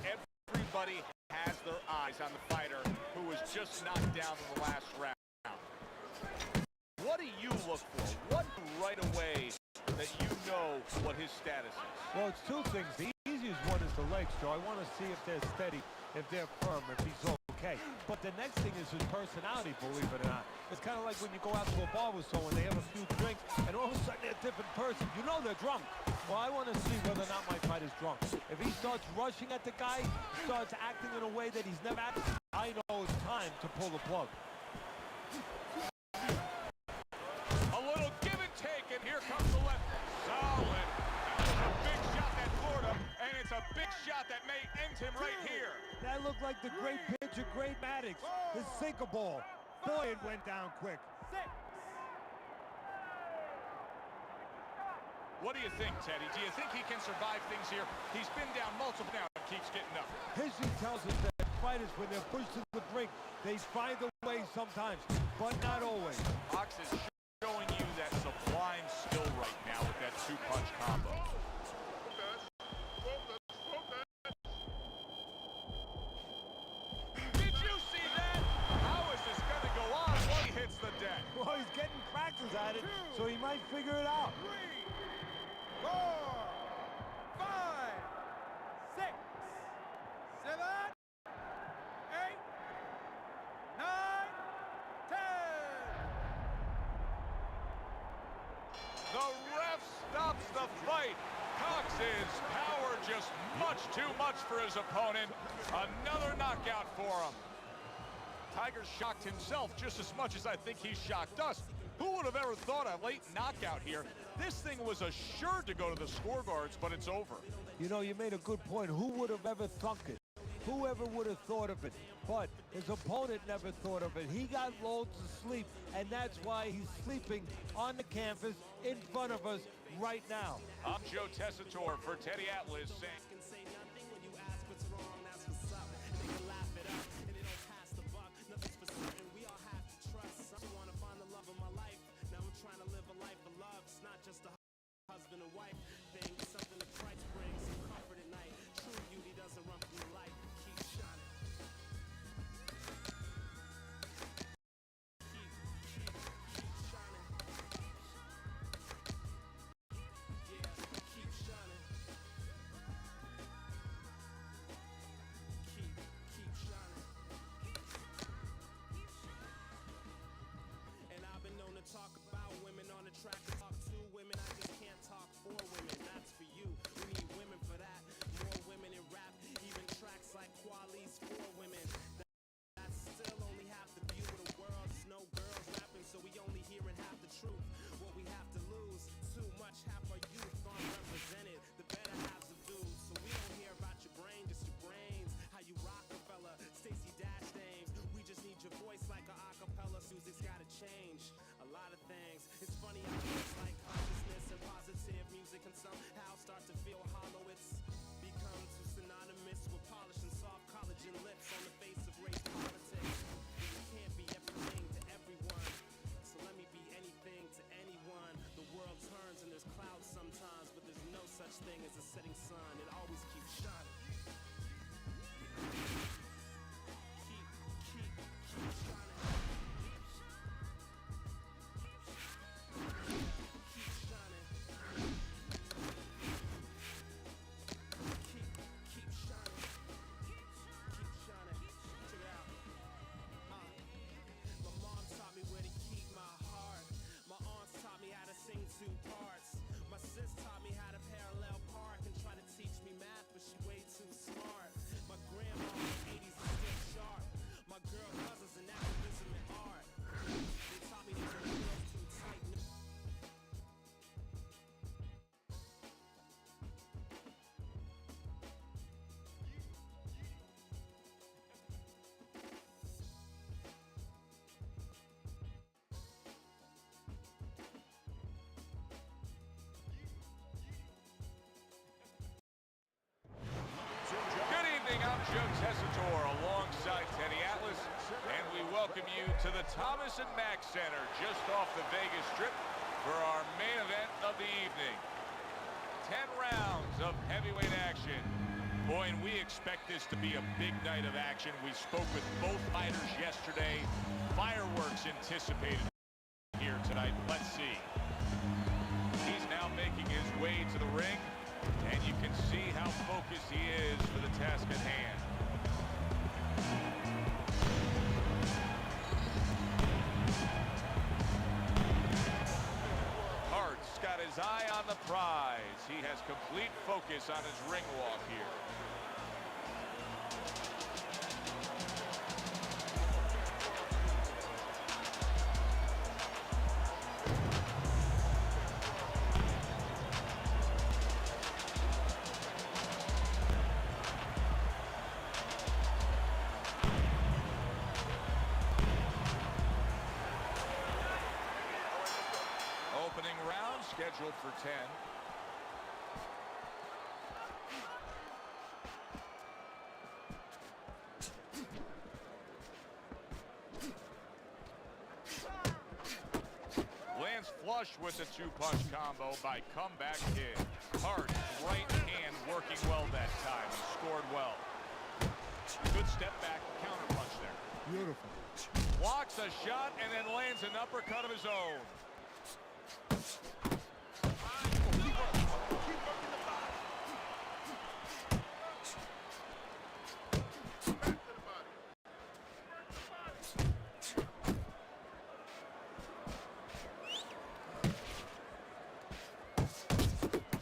everybody has their eyes on the fighter who was just knocked down in the last round. What do you look for? What right away that you know what his status is? Well, it's 2 things. The easiest one is the legs, Joe. I want to see if they're steady, if they're firm, if he's okay. But the next thing is his personality, believe it or not. It's kind of like when you go out to a bar with someone, they have a few drinks, and all of a sudden they're a different person. You know they're drunk. Well, I want to see whether or not my fighter's drunk. If he starts rushing at the guy, starts acting in a way that he's never acted, I know it's time to pull the plug. A little give and take, and here comes the left. Solid. That was a big shot that floored him, and it's a big shot that may end him right here. That looked like the great pitcher, Great Maddox, his sinker ball. Boy, it went down quick. 6. What do you think, Teddy? Do you think he can survive things here? He's been down multiple now and keeps getting up. History tells us that fighters, when they're pushed to the brink, they find a way sometimes, but not always. Fox is showing you that sublime skill right now with that 2-punch combo. Did you see that? How is this going to go on while he hits the deck? Well, he's getting practice at it, so he might figure it out. 3, 4, 5, 6, 7, 8, 9, 10. The ref stops the fight. Cox's power just much too much for his opponent. Another knockout for him. Tiger shocked himself just as much as I think he shocked us. Who would have ever thought a late knockout here? This thing was assured to go to the scorecards, but it's over. You know, you made a good point. Who would have ever thunk it? Whoever would have thought of it? But his opponent never thought of it. He got lulled to sleep, and that's why he's sleeping on the canvas in front of us right now. I'm Joe Tessitore for Teddy Atlas saying... Joe Tessitore alongside Teddy Atlas, and we welcome you to the Thomas and Mack Center just off the Vegas Strip for our main event of the evening. 10 rounds of heavyweight action. Boy, and we expect this to be a big night of action. We spoke with both fighters yesterday. Fireworks anticipated here tonight. Let's see. He's now making his way to the ring, and you can see how focused he is for the task at hand. Hart's got his eye on the prize. He has complete focus on his ring walk here. Opening round scheduled for 10. Lands flush with the two-punch combo by Comeback Kid. Hart's right hand working well that time. He scored well. Good step back, counter punch there. Beautiful. Blocks a shot and then lands an uppercut of his own.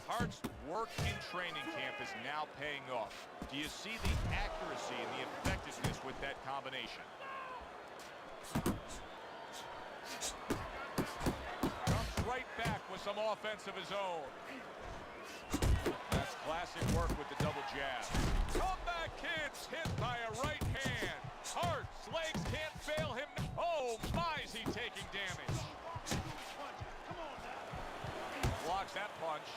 Hart's work in training camp is now paying off. Do you see the accuracy and the effectiveness with that combination? Comes right back with some offense of his own. That's classic work with the double jab. Comeback Kid's hit by a right hand. Hart's legs can't fail him. Oh, my, is he taking damage. Blocks that punch.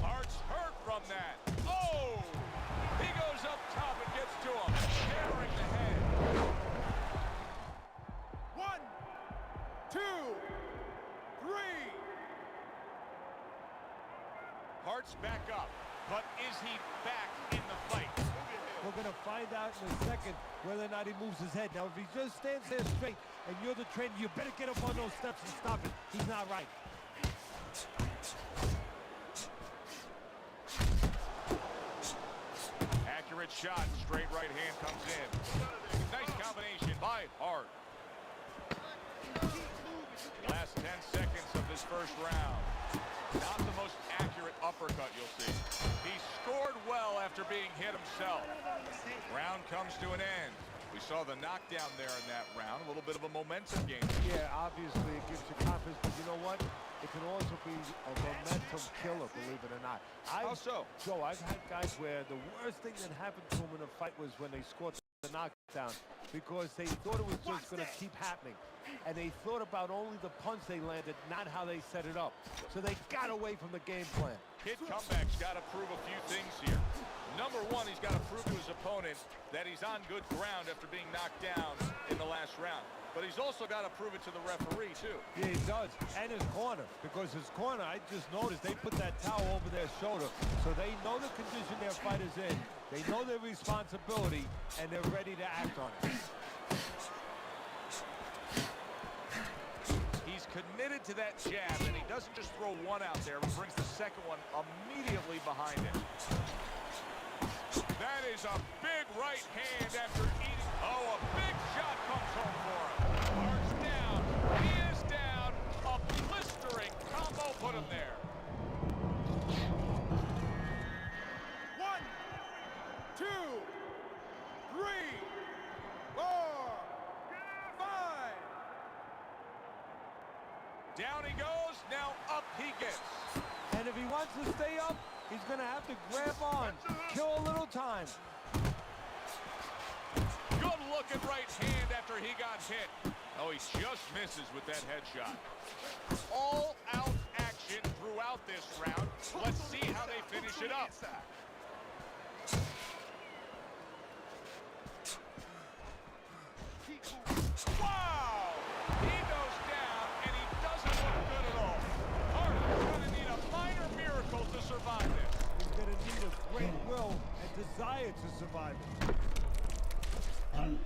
Hart's hurt from that. Oh! He goes up top and gets to him, hammering the head. 1, 2, 3. Hart's back up, but is he back in the fight? We're going to find out in a second whether or not he moves his head. Now, if he just stands there straight and you're the trainer, you better get up on those steps and stop it. He's not right. Accurate shot, straight right hand comes in. Nice combination by Hart. Last 10 seconds of this first round. Not the most accurate uppercut you'll see. He scored well after being hit himself. Round comes to an end. We saw the knockdown there in that round. A little bit of a momentum game. Yeah, obviously it gives you confidence, but you know what? It can also be a momentum killer, believe it or not. How so? Joe, I've had guys where the worst thing that happened to them in a fight was when they scored the knockdown, because they thought it was just going to keep happening. And they thought about only the punch they landed, not how they set it up. So they got away from the game plan. Kid Comeback's got to prove a few things here. Number one, he's got to prove to his opponent that he's on good ground after being knocked down in the last round. But he's also got to prove it to the referee, too. Yeah, he does. And his corner. Because his corner, I just noticed, they put that towel over their shoulder. So they know the condition their fighter's in. They know their responsibility, and they're ready to act on it. He's committed to that jab, and he doesn't just throw one out there. He brings the second one immediately behind it. That is a big right hand after eating. Oh, a big shot comes home for him. Hart's down. He is down. A blistering combo put him there. 1, 2, 3, 4, 5. Down he goes. Now up he gets. And if he wants to stay up, he's going to have to grab on, kill a little time. Good looking right hand after he got hit. Oh, he just misses with that headshot. All out action throughout this round. Let's see how they finish it up. desire to survive. One,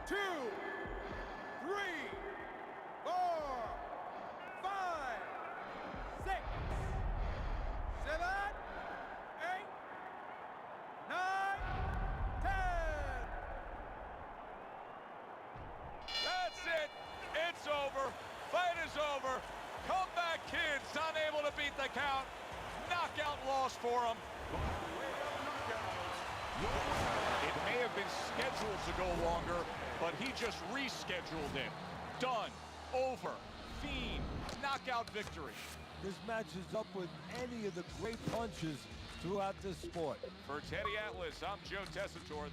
two, three, four, five, six, seven, eight, nine, 10. That's it. It's over. Fight is over. Comeback Kids unable to beat the count. Knockout loss for them. It may have been scheduled to go longer, but he just rescheduled it. Done. Over. Fiend. Knockout victory. This match is up with any of the great punches throughout this sport. For Teddy Atlas, I'm Joe Tessitore.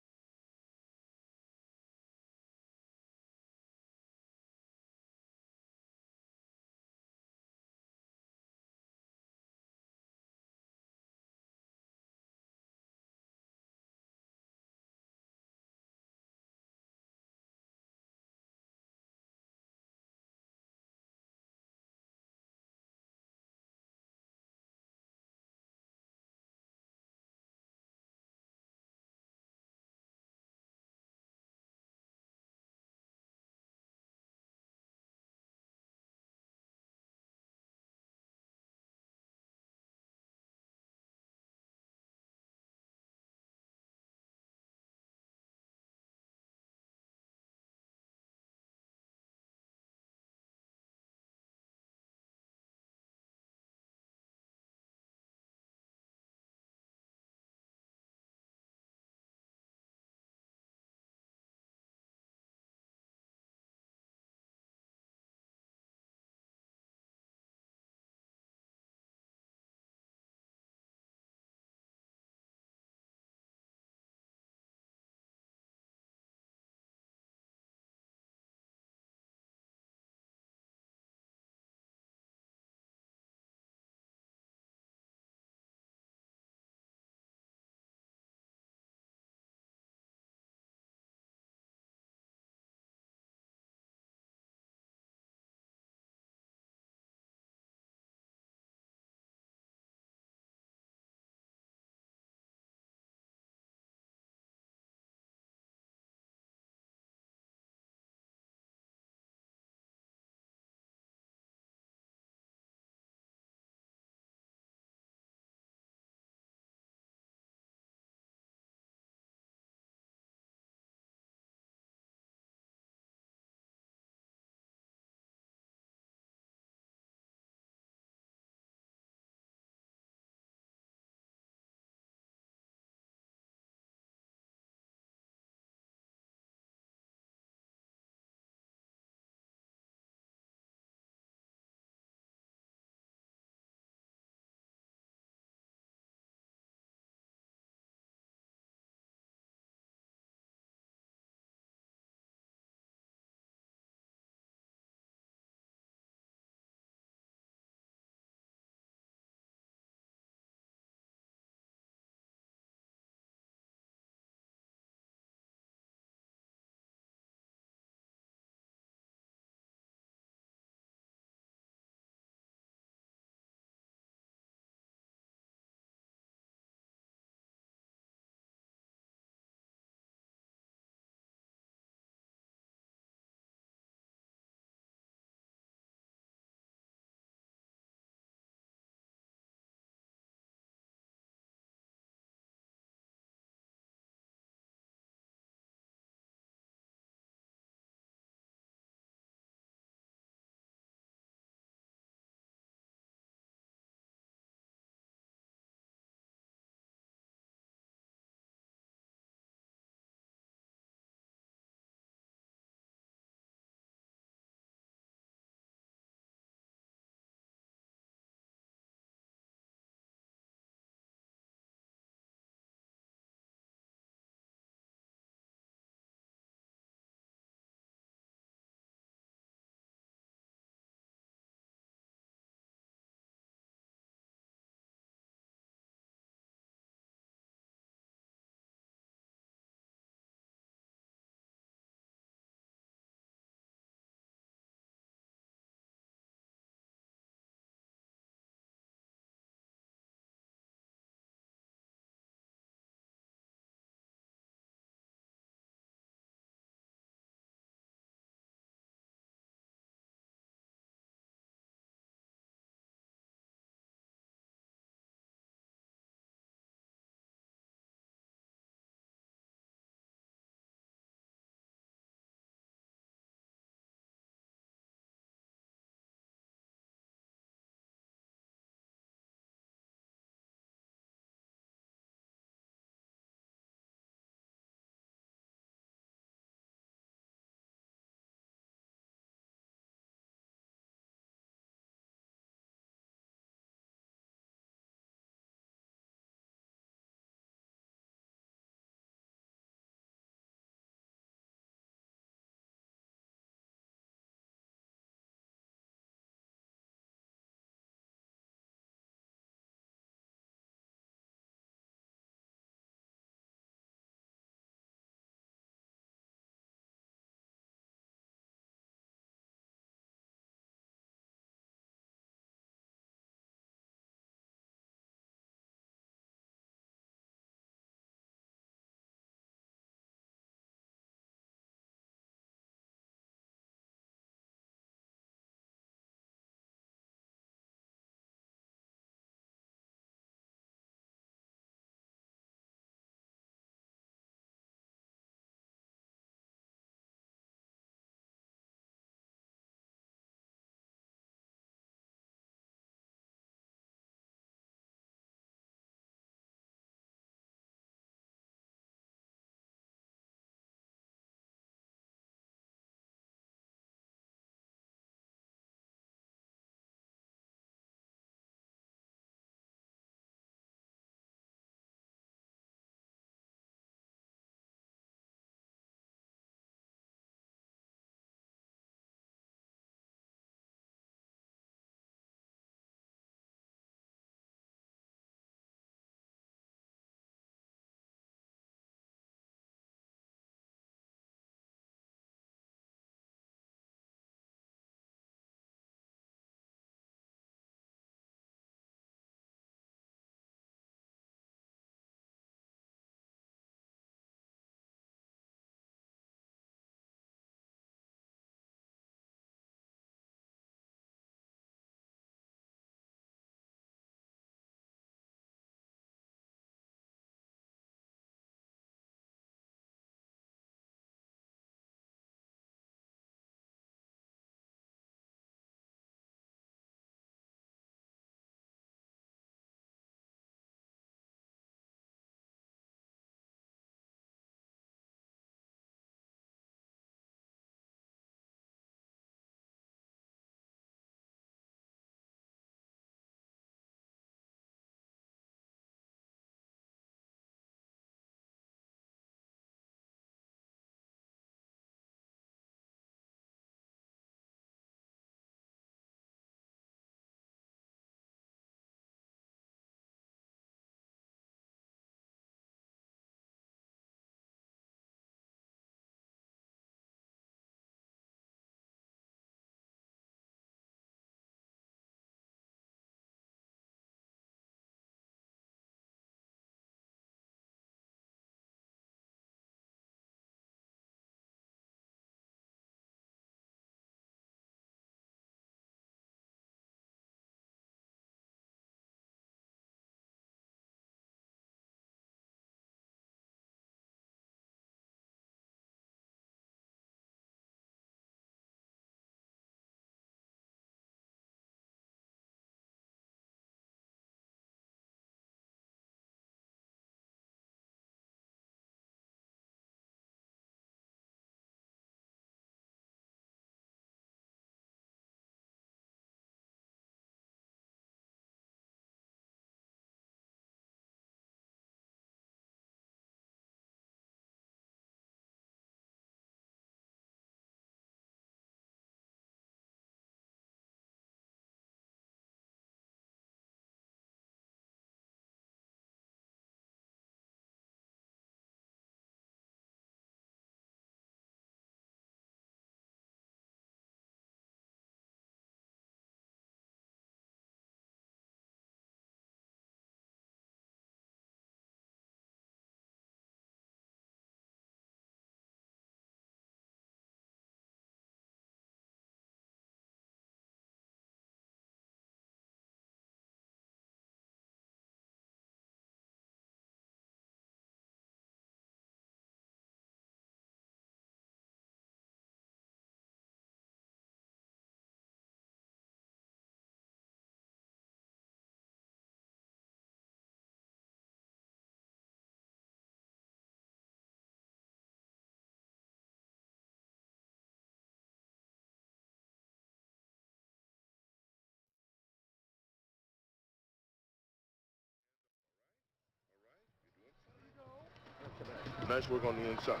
Nice work on the inside.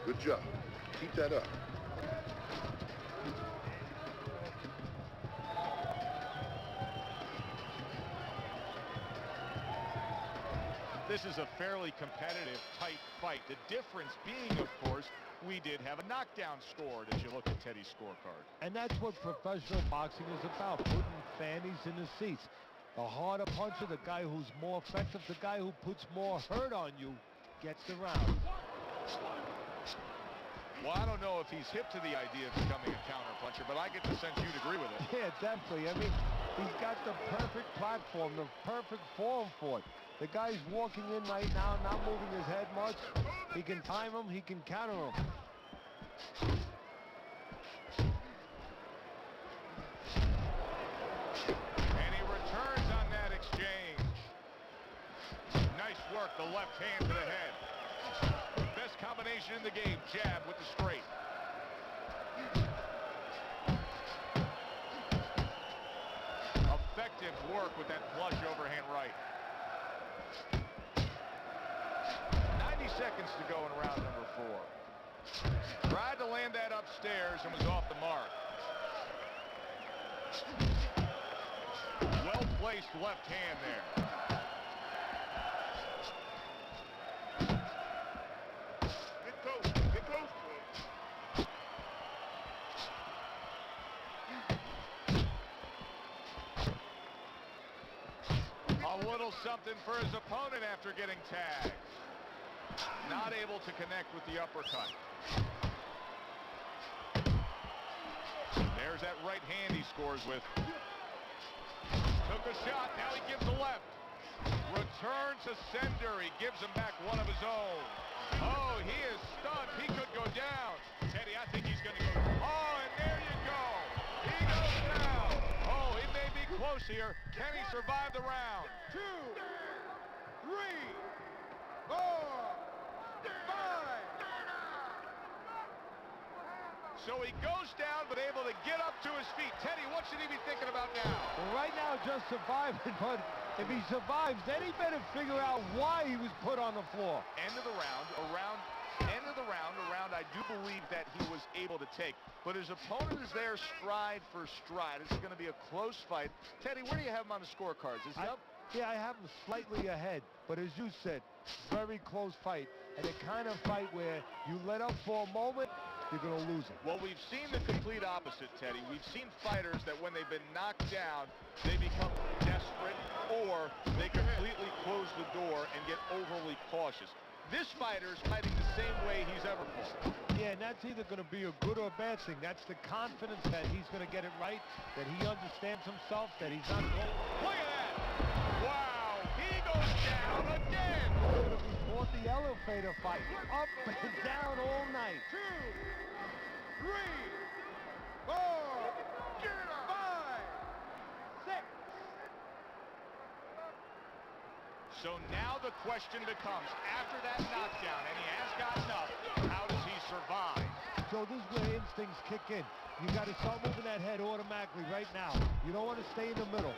Good job. Keep that up. This is a fairly competitive, tight fight. The difference being, of course, we did have a knockdown scored as you look at Teddy's scorecard. And that's what professional boxing is about, putting fannies in the seats. The harder puncher, the guy who's more effective, the guy who puts more hurt on you, gets the round. Well, I don't know if he's hip to the idea of becoming a counter-puncher, but I get the sense you'd agree with it. Yeah, definitely. I mean, he's got the perfect platform, the perfect form for it. The guy's walking in right now, not moving his head much. He can time him, he can counter him. And he returns on that exchange. Nice work, the left hand to the head. Best combination in the game, jab with the straight. Effective work with that flush overhand right. 90 seconds to go in round number 4. Tried to land that upstairs and was off the mark. Well-placed left hand there. Get close, boy. A little something for his opponent after getting tagged. Not able to connect with the uppercut. There's that right hand he scores with. Took a shot, now he gives a left. Return to sender, he gives him back one of his own. Oh, he is stunned, he could go down. Teddy, I think he's gonna go. Oh, and there you go. He goes down. Oh, it may be close here. Can he survive the round? 2, 3, 4, 5. So he goes down, but able to get up to his feet. Teddy, what should he be thinking about now? Well, right now, just surviving, but if he survives, then he better figure out why he was put on the floor. End of the round, end of the round, a round I do believe that he was able to take. But his opponent is there stride for stride. This is going to be a close fight. Teddy, where do you have him on the scorecards? Is he up? Yeah, I have him slightly ahead, but as you said, very close fight. And the kind of fight where you let up for a moment, you're going to lose it. Well, we've seen the complete opposite, Teddy. We've seen fighters that when they've been knocked down, they become desperate or they completely close the door and get overly cautious. This fighter's fighting the same way he's ever fought. Yeah, and that's either going to be a good or a bad thing. That's the confidence that he's going to get it right, that he understands himself, that he's not going. Look at that! Wow, he goes down again! He fought the elevator fight, up and down all night. 2, 3, 4, 5, 6. So now the question becomes, after that knockdown, and he has gotten up, how does he survive? So this is where instincts kick in. You got to start moving that head automatically right now. You don't want to stay in the middle.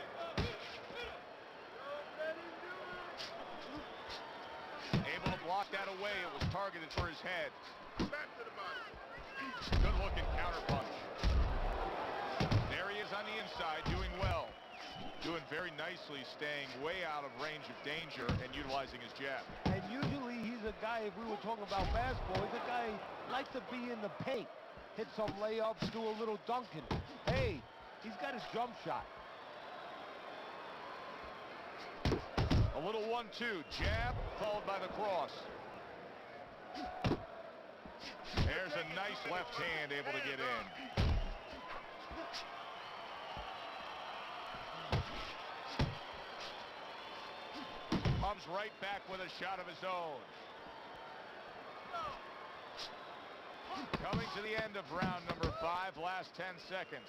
Able to block that away. It was targeted for his head. Back to the body. Good looking counter punch. There he is on the inside, doing well. Doing very nicely, staying way out of range of danger and utilizing his jab. And usually he's a guy, if we were talking about basketball, he's a guy who likes to be in the paint. Hit some layups, do a little dunking. Hey, he's got his jump shot. A little 1-2, jab followed by the cross. There's a nice left hand able to get in. Comes right back with a shot of his own. Coming to the end of round number 5, last 10 seconds.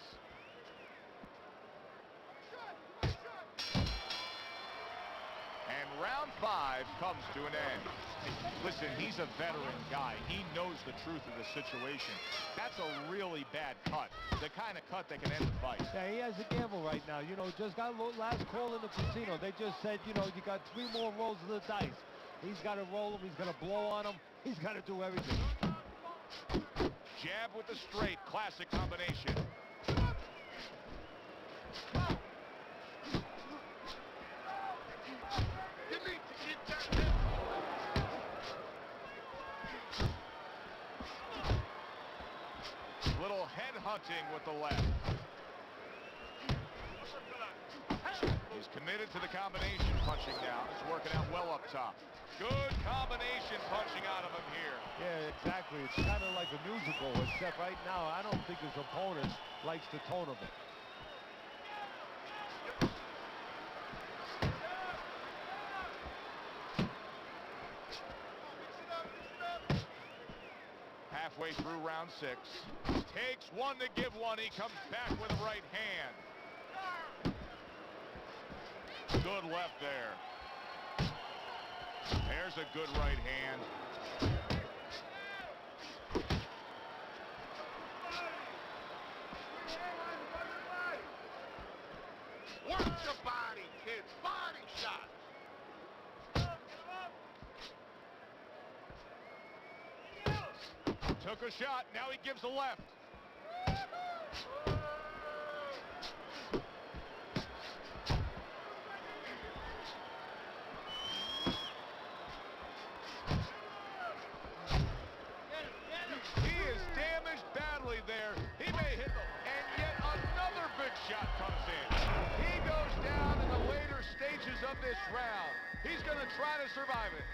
And round 5 comes to an end. Listen, he's a veteran guy. He knows the truth of the situation. That's a really bad cut. The kind of cut that can end the fight. Yeah, he has a gamble right now. You know, just got last call in the casino. They just said, you know, you got 3 more rolls of the dice. He's got to roll him. He's going to blow on him. He's got to do everything. Jab with the straight, classic combination. You need to get that hip. Little head hunting with the left. He's committed to the combination punching now. It's working out well up top. Good combination punching out of him here. Yeah, exactly. It's kind of like a musical, except right now I don't think his opponent likes the tone of it. Halfway through round 6. Takes one to give one. He comes back with a right hand. Good left there. There's a good right hand. Work your body, kids. Body shot. Took a shot. Now he gives a left. He is damaged badly there. He may hit the... And yet another big shot comes in. He goes down in the later stages of this round. He's going to try to survive it.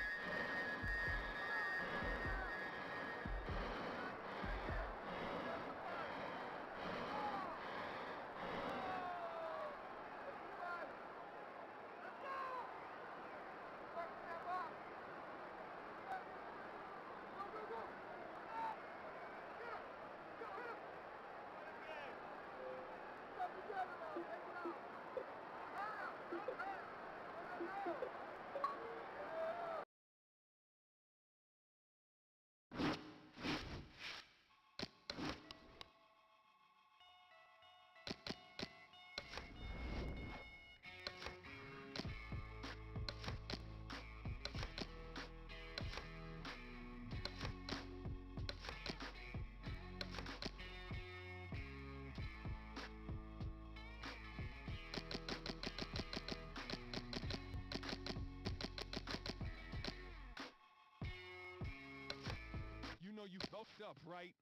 You fucked up, right?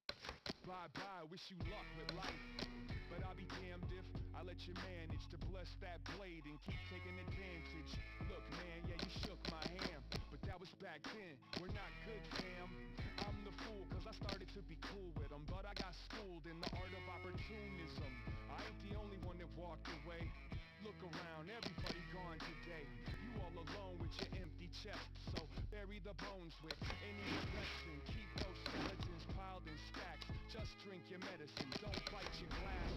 Bye-bye, wish you luck with life. But I'll be damned if I let you manage to bless that blade and keep taking advantage. Look, man, yeah, you shook my hand, but that was back then. We're not good, fam. I'm the fool, cause I started to be cool with them, but I got schooled in the art of opportunism. I ain't the only one that walked away. Look around, everybody gone today. You all alone with your empty chest, so bury the bones with any direction. Keep those skeletons piled in stacks. Just drink your medicine, don't bite your glass.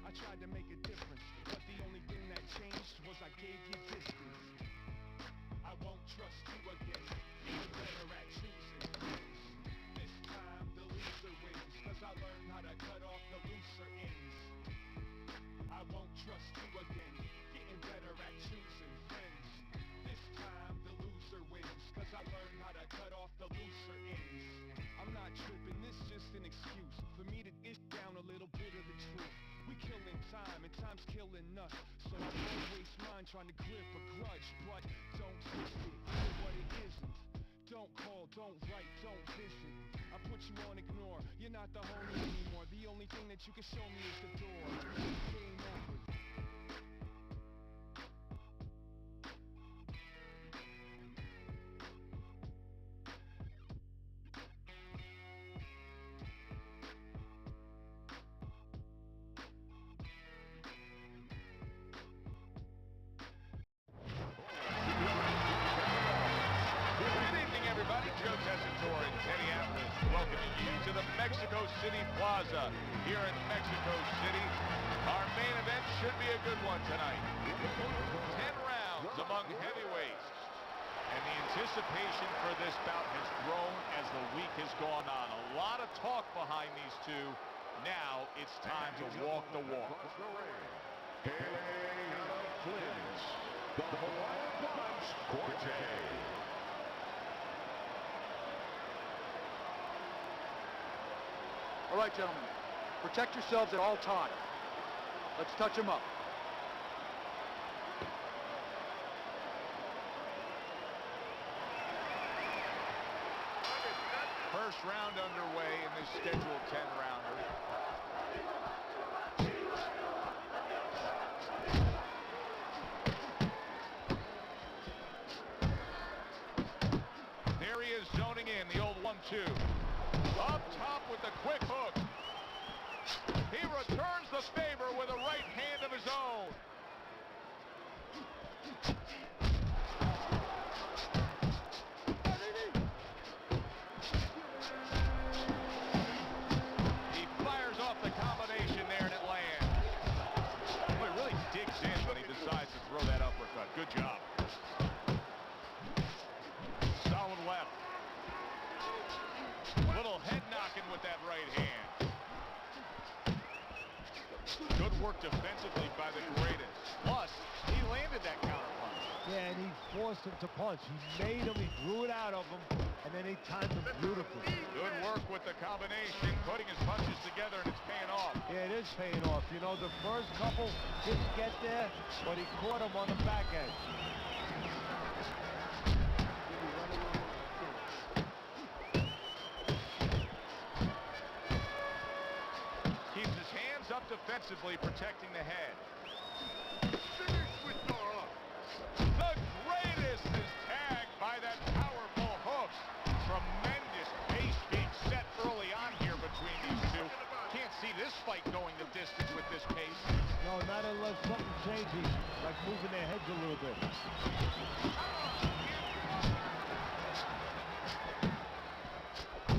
I tried to make a difference, but the only thing that changed was I gave you distance. I won't trust you again. You're better at choosing friends. This time the loser wins, cause I learned how to cut off the looser ends. I won't trust you again. Getting better at choosing friends. This time the loser wins, cause I learned how to cut off the looser ends. I'm not tripping, this just an excuse for me to dish down a little bit of the truth. We killing time and time's killing us, so I won't waste mine trying to grip a grudge. But don't twist it for what it isn't. Don't call, don't write, don't visit. I put you on ignore, you're not the homie anymore. The only thing that you can show me is the door. Game over. Mexico City Plaza here in Mexico City. Our main event should be a good one tonight. 10 rounds among heavyweights. And the anticipation for this bout has grown as the week has gone on. A lot of talk behind these two. Now it's time to walk the walk. Hailing out of Flint, the Hawaiian Punch, Corte. All right, gentlemen. Protect yourselves at all times. Let's touch them up. First round underway in this scheduled 10-rounder. There he is zoning in, the old 1-2. Up top with the quick hook. He returns the favor with a right hand of his own. He fires off the combination there and it lands. Well, he really digs in when he decides to throw that uppercut. Good job. Solid left. Little head knocking with that right hand. Good work defensively by the greatest. Plus, he landed that counter punch. Yeah, and he forced him to punch. He made him, he drew it out of him, and then he timed him beautifully. Good work with the combination, putting his punches together, and it's paying off. Yeah, it is paying off. You know, the first couple didn't get there, but he caught him on the back end. Keeps his hands up defensively, protecting the head. Finish with the hook. The greatest is tagged by that powerful hook. Tremendous pace being set early on here between these two. Can't see this fight going the distance with this pace. No, not unless something changes, like moving their heads a little bit.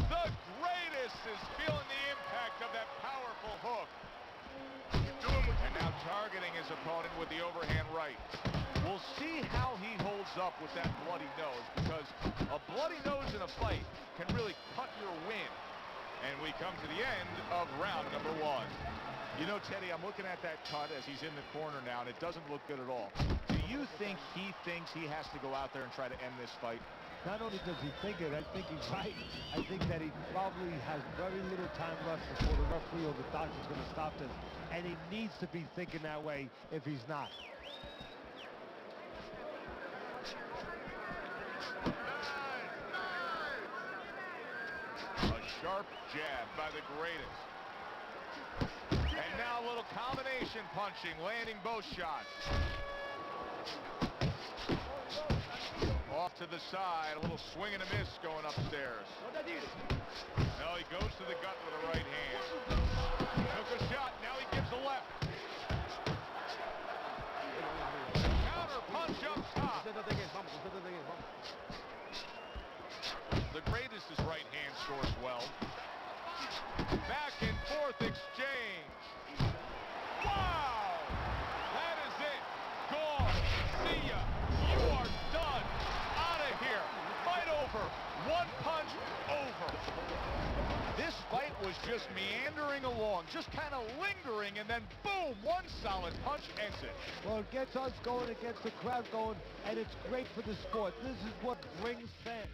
The greatest is feeling the impact of that powerful hook. And now targeting his opponent with the overhand right. We'll see how he holds up with that bloody nose, because a bloody nose in a fight can really cut your win. And we come to the end of round number 1. You know, Teddy, I'm looking at that cut as he's in the corner now, and it doesn't look good at all. Do you think he thinks he has to go out there and try to end this fight? Not only does he think it, I think he's right. I think that he probably has very little time left before the referee or the doctor's going to stop this. And he needs to be thinking that way if he's not. A sharp jab by the greatest. And now a little combination punching, landing both shots. Off to the side, a little swing and a miss going upstairs. No, he goes to the gut with a right hand. Took a shot, now he gives a left. Counter punch up top. The greatest is right hand scores well. Back and forth exchange. Wow! That is it. Gone. See ya. You are done. Out of here. Fight over. One punch over. This fight was just meandering along, just kind of lingering, and then boom, one solid punch ends it. Well, it gets us going, it gets the crowd going, and it's great for the sport. This is what brings fans.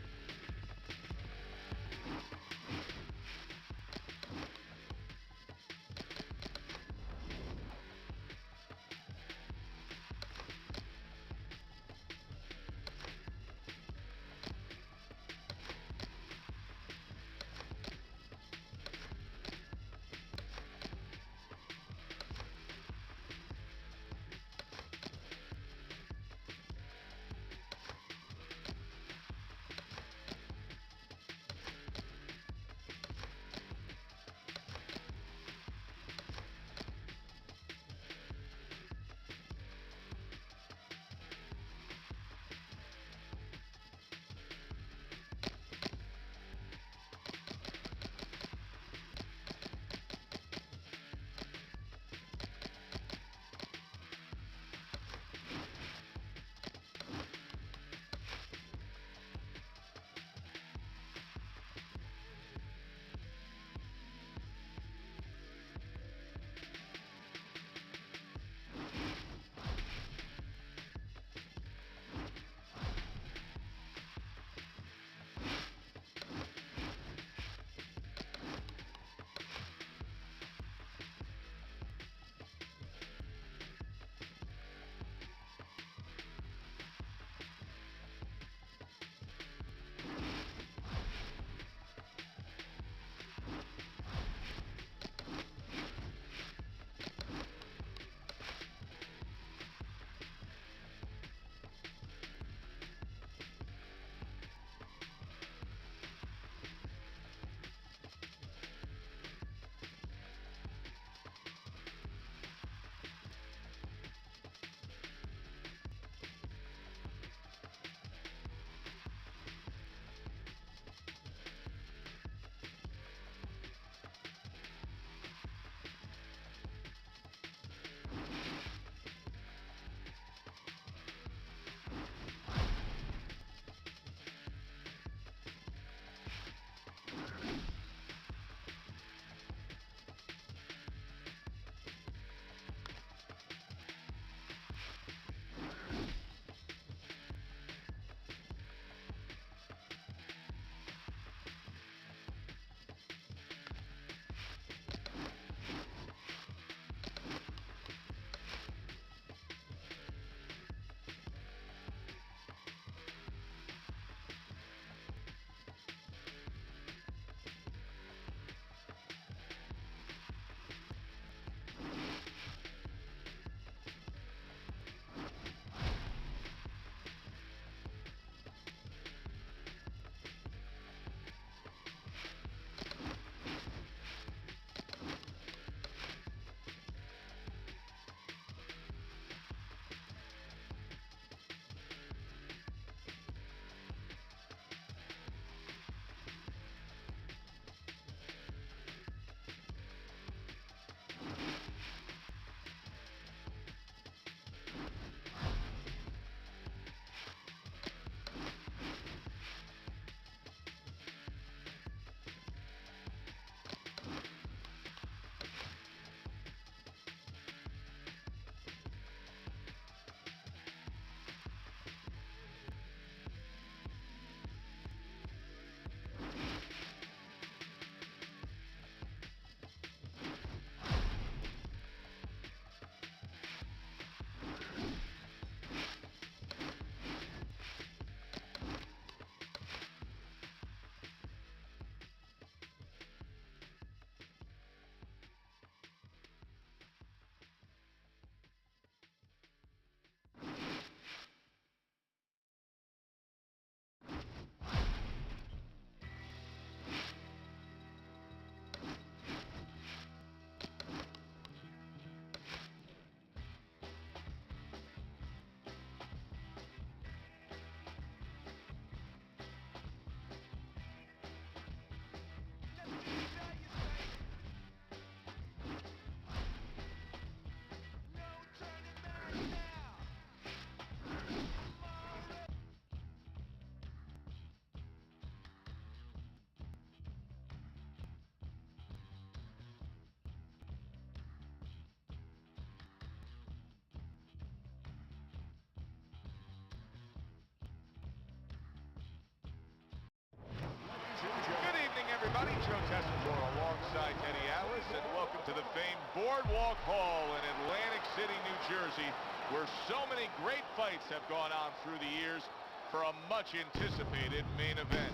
and welcome to the famed Boardwalk Hall in Atlantic City, New Jersey, where so many great fights have gone on through the years for a much-anticipated main event.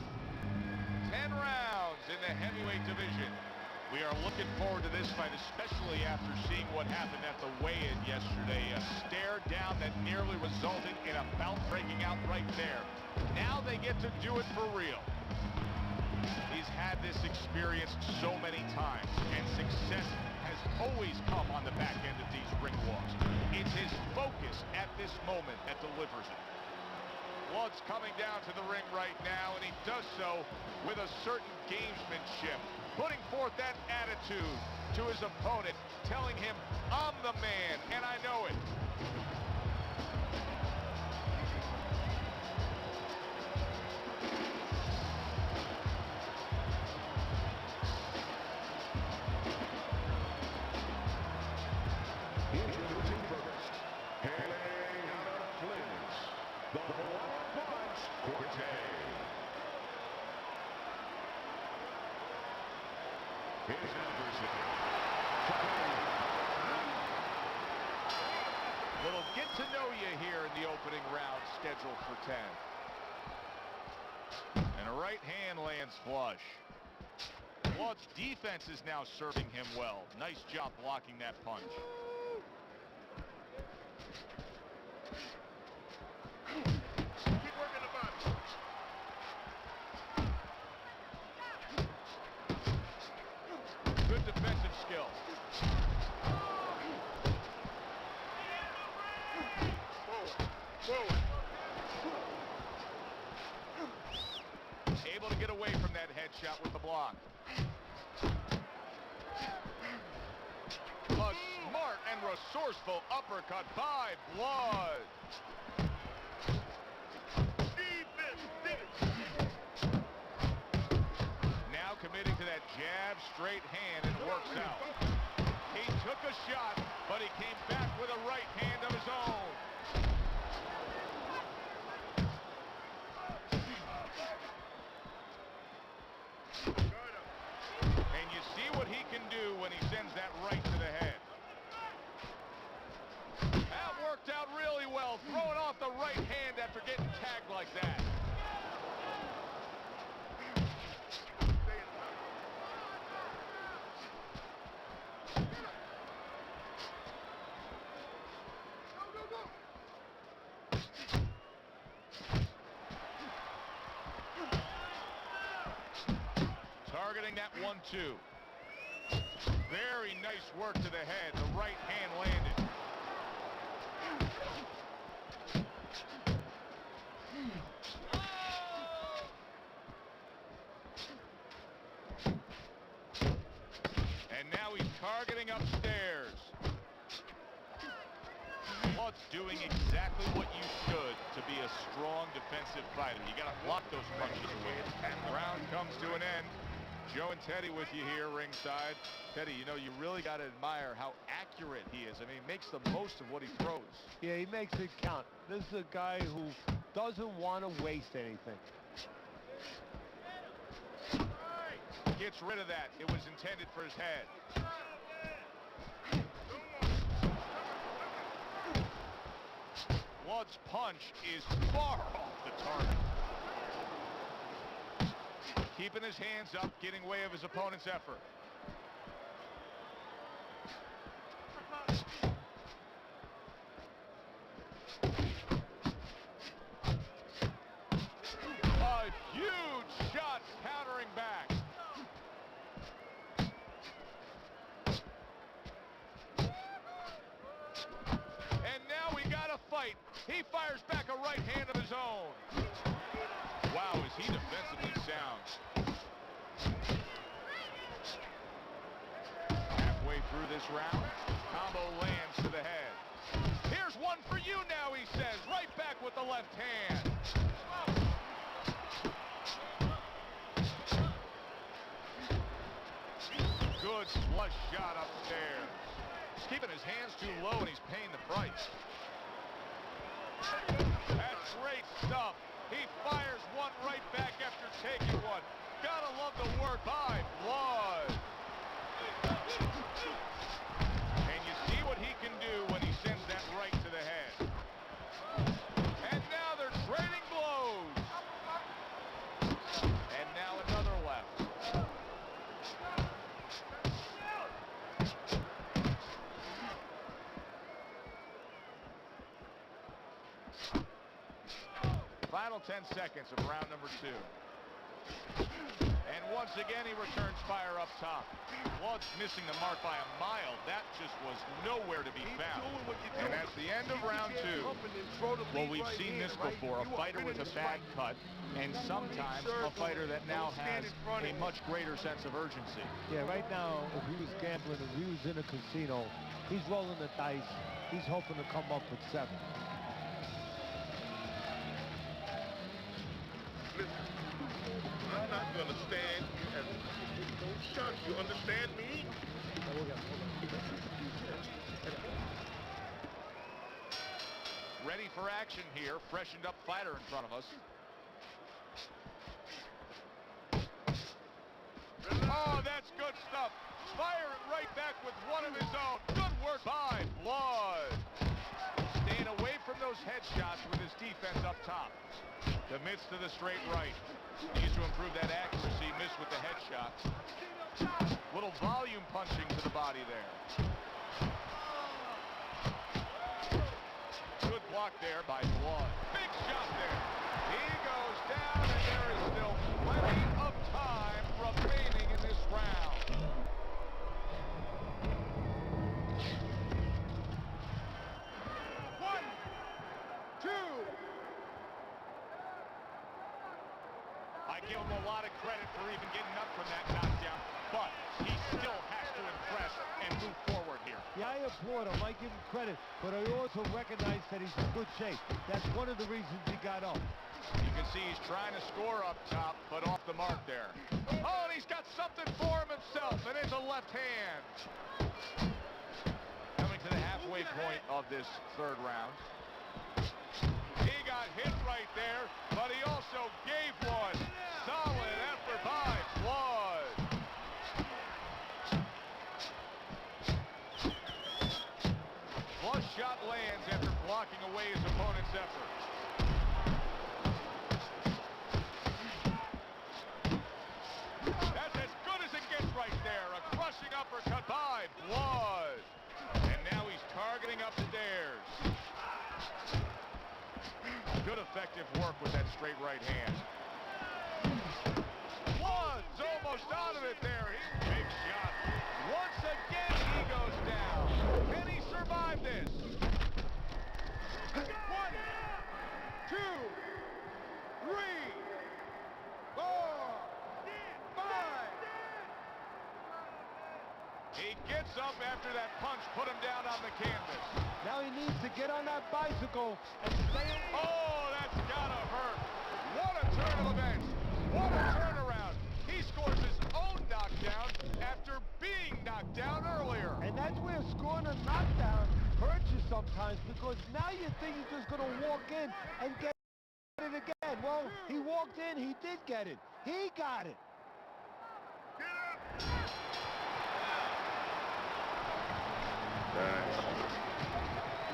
10 rounds in the heavyweight division. We are looking forward to this fight, especially after seeing what happened at the weigh-in yesterday. A stare down that nearly resulted in a bout breaking out right there. Now they get to do it for real. He's had this experience so many times, and success has always come on the back end of these ring walks. It's his focus at this moment that delivers it. Blood's coming down to the ring right now, and he does so with a certain gamesmanship, putting forth that attitude to his opponent, telling him, I'm the man, and I know it. Introducing first, hailing out of Flins, the Punch Quartet. His adversary, Little get to know you here in the opening round, scheduled for 10. And a right hand lands flush. Blood's defense is now serving him well. Nice job blocking that punch. Keep working the body. Good defensive skills. Forward. Able to get away from that headshot with the block. A smart and resourceful uppercut by Blood. Now committing to that jab, straight hand, and works out. He took a shot, but he came back with a right hand of his own. And you see what he can do when he sends that right to the head. That worked out really well, throwing off the right hand after getting tagged like that. Targeting that 1-2. Very nice work to the head. The right hand landed. And now he's targeting upstairs. Blood's doing exactly what you should to be a strong defensive fighter. You got to block those punches away. And the round comes to an end. Joe and Teddy with you here ringside. Teddy, you know, you really got to admire how accurate he is. I mean, he makes the most of what he throws. Yeah, he makes it count. This is a guy who doesn't want to waste anything. Gets rid of that. It was intended for his head. Blood's punch is far off the target. Keeping his hands up, getting way of his opponent's effort. A huge shot countering back. And now we got a fight. He fires back a right hand of his own. Wow, is he defensively sound. Halfway through this round, combo lands to the head. Here's one for you now, he says, right back with the left hand. Good flush shot upstairs. He's keeping his hands too low and he's paying the price. That's great stuff. He fires one right back after taking one. Gotta love the work by Blood. And you see what he can do when he sends that right to the head. And now they're trading blows. And now another left. Final 10 seconds of round number 2. And once again, he returns fire up top. Blood's missing the mark by a mile. That just was nowhere to be found. And that's the end of round 2. Well, we've seen this before. A fighter with a bad cut, and sometimes a fighter that now has a much greater sense of urgency. Yeah, right now, if he was gambling, if he was in a casino, he's rolling the dice. He's hoping to come up with 7. Listen, I'm not going to stand here and shut you. Understand me? Ready for action here. Freshened up fighter in front of us. Oh, that's good stuff. Fire it right back with one of his own. Good work by Blood. Staying away from those headshots with his defense up top. Commits to the straight right. Needs to improve that accuracy. Missed with the headshot. Little volume punching to the body there. Good block there by Blood. Big shot there. He goes down, and there is still plenty of time remaining in this round. One, two. I give him a lot of credit for even getting up from that knockdown, but he still has to impress and move forward here. Yeah, I applaud him. I give him credit, but I also recognize that he's in good shape. That's one of the reasons he got up. You can see he's trying to score up top, but off the mark there. Oh, and he's got something for him himself, and it's a left hand. Coming to the halfway point of this 3rd round. He got hit right there, but he also gave one. Solid effort by Blood. Flush shot lands after blocking away his opponent's effort. That's as good as it gets right there. A crushing uppercut by Blood. And now he's targeting upstairs. Good effective work with that straight right hand. Blood's almost out of it there. Big shot. Once again, he goes down. Can he survive this? 1, 2, 3, 4, 5. He gets up after that punch, put him down on the canvas. Now he needs to get on that bicycle and stay. Oh, that's gotta hurt. What a turn of events. What a turnaround. He scores his own knockdown after being knocked down earlier. And that's where scoring a knockdown hurts you sometimes, because now you think he's just going to walk in and get it again. Well, he walked in, he did get it. He got it.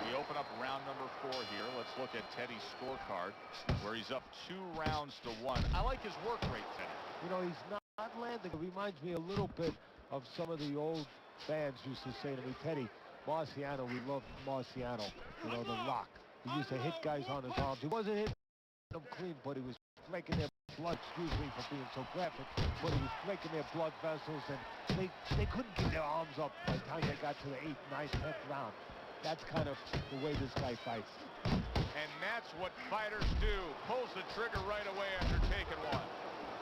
We open up round number 4 here. Let's look at Teddy's scorecard, where he's up 2 rounds to 1. I like his work rate, Teddy. You know, he's not landing. It reminds me a little bit of some of the old bands used to say to me, Teddy, Marciano, we love Marciano, you know, the Rock. He used to hit guys on his arms. He wasn't hitting them clean, but he was breaking their blood, excuse me for being so graphic, but he was breaking their blood vessels, and they couldn't get their arms up by the time they got to the 8th, 9th, 10th round. That's kind of the way this guy fights. And that's what fighters do. Pulls the trigger right away after taking one.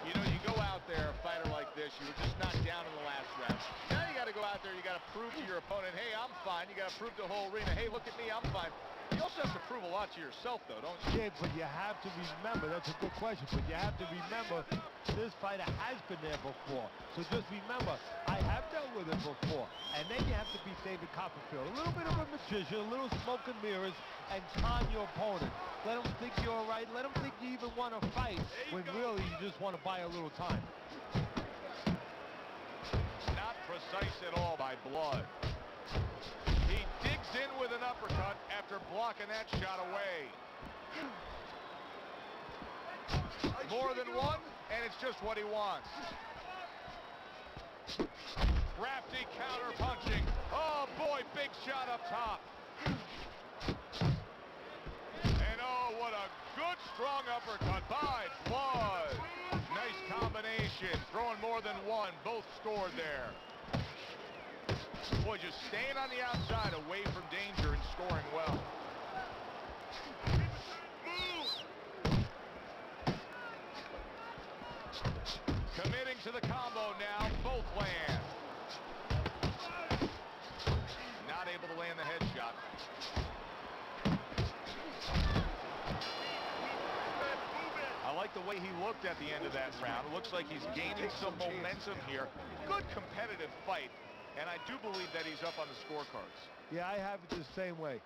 You know, you go out there, a fighter like this, you were just knocked down in the last round. Now you got to go out there, you got to prove to your opponent, hey, I'm fine. You got to prove to the whole arena, hey, look at me, I'm fine. You also have to prove a lot to yourself, though, don't you? Yeah, but you have to remember, that's a good question, but you have to remember this fighter has been there before. So just remember, I have dealt with him before. And then you have to be David Copperfield. A little bit of a magician, a little smoke and mirrors, and con your opponent. Let him think you're all right. Let him think you even want to fight, when really you just want to buy a little time. Not for precise at all by Blood. He digs in with an uppercut after blocking that shot away. More than one, and it's just what he wants. Crafty counter punching. Oh boy, big shot up top. And oh, what a good strong uppercut by Blood. Nice combination, throwing more than one, both scored there. Boy, just staying on the outside, away from danger and scoring well. Committing to the combo now, both land. Not able to land the headshot. I like the way he looked at the end of that round. It looks like he's gaining some momentum here. Good competitive fight, and I do believe that he's up on the scorecards. Yeah, I have it the same way.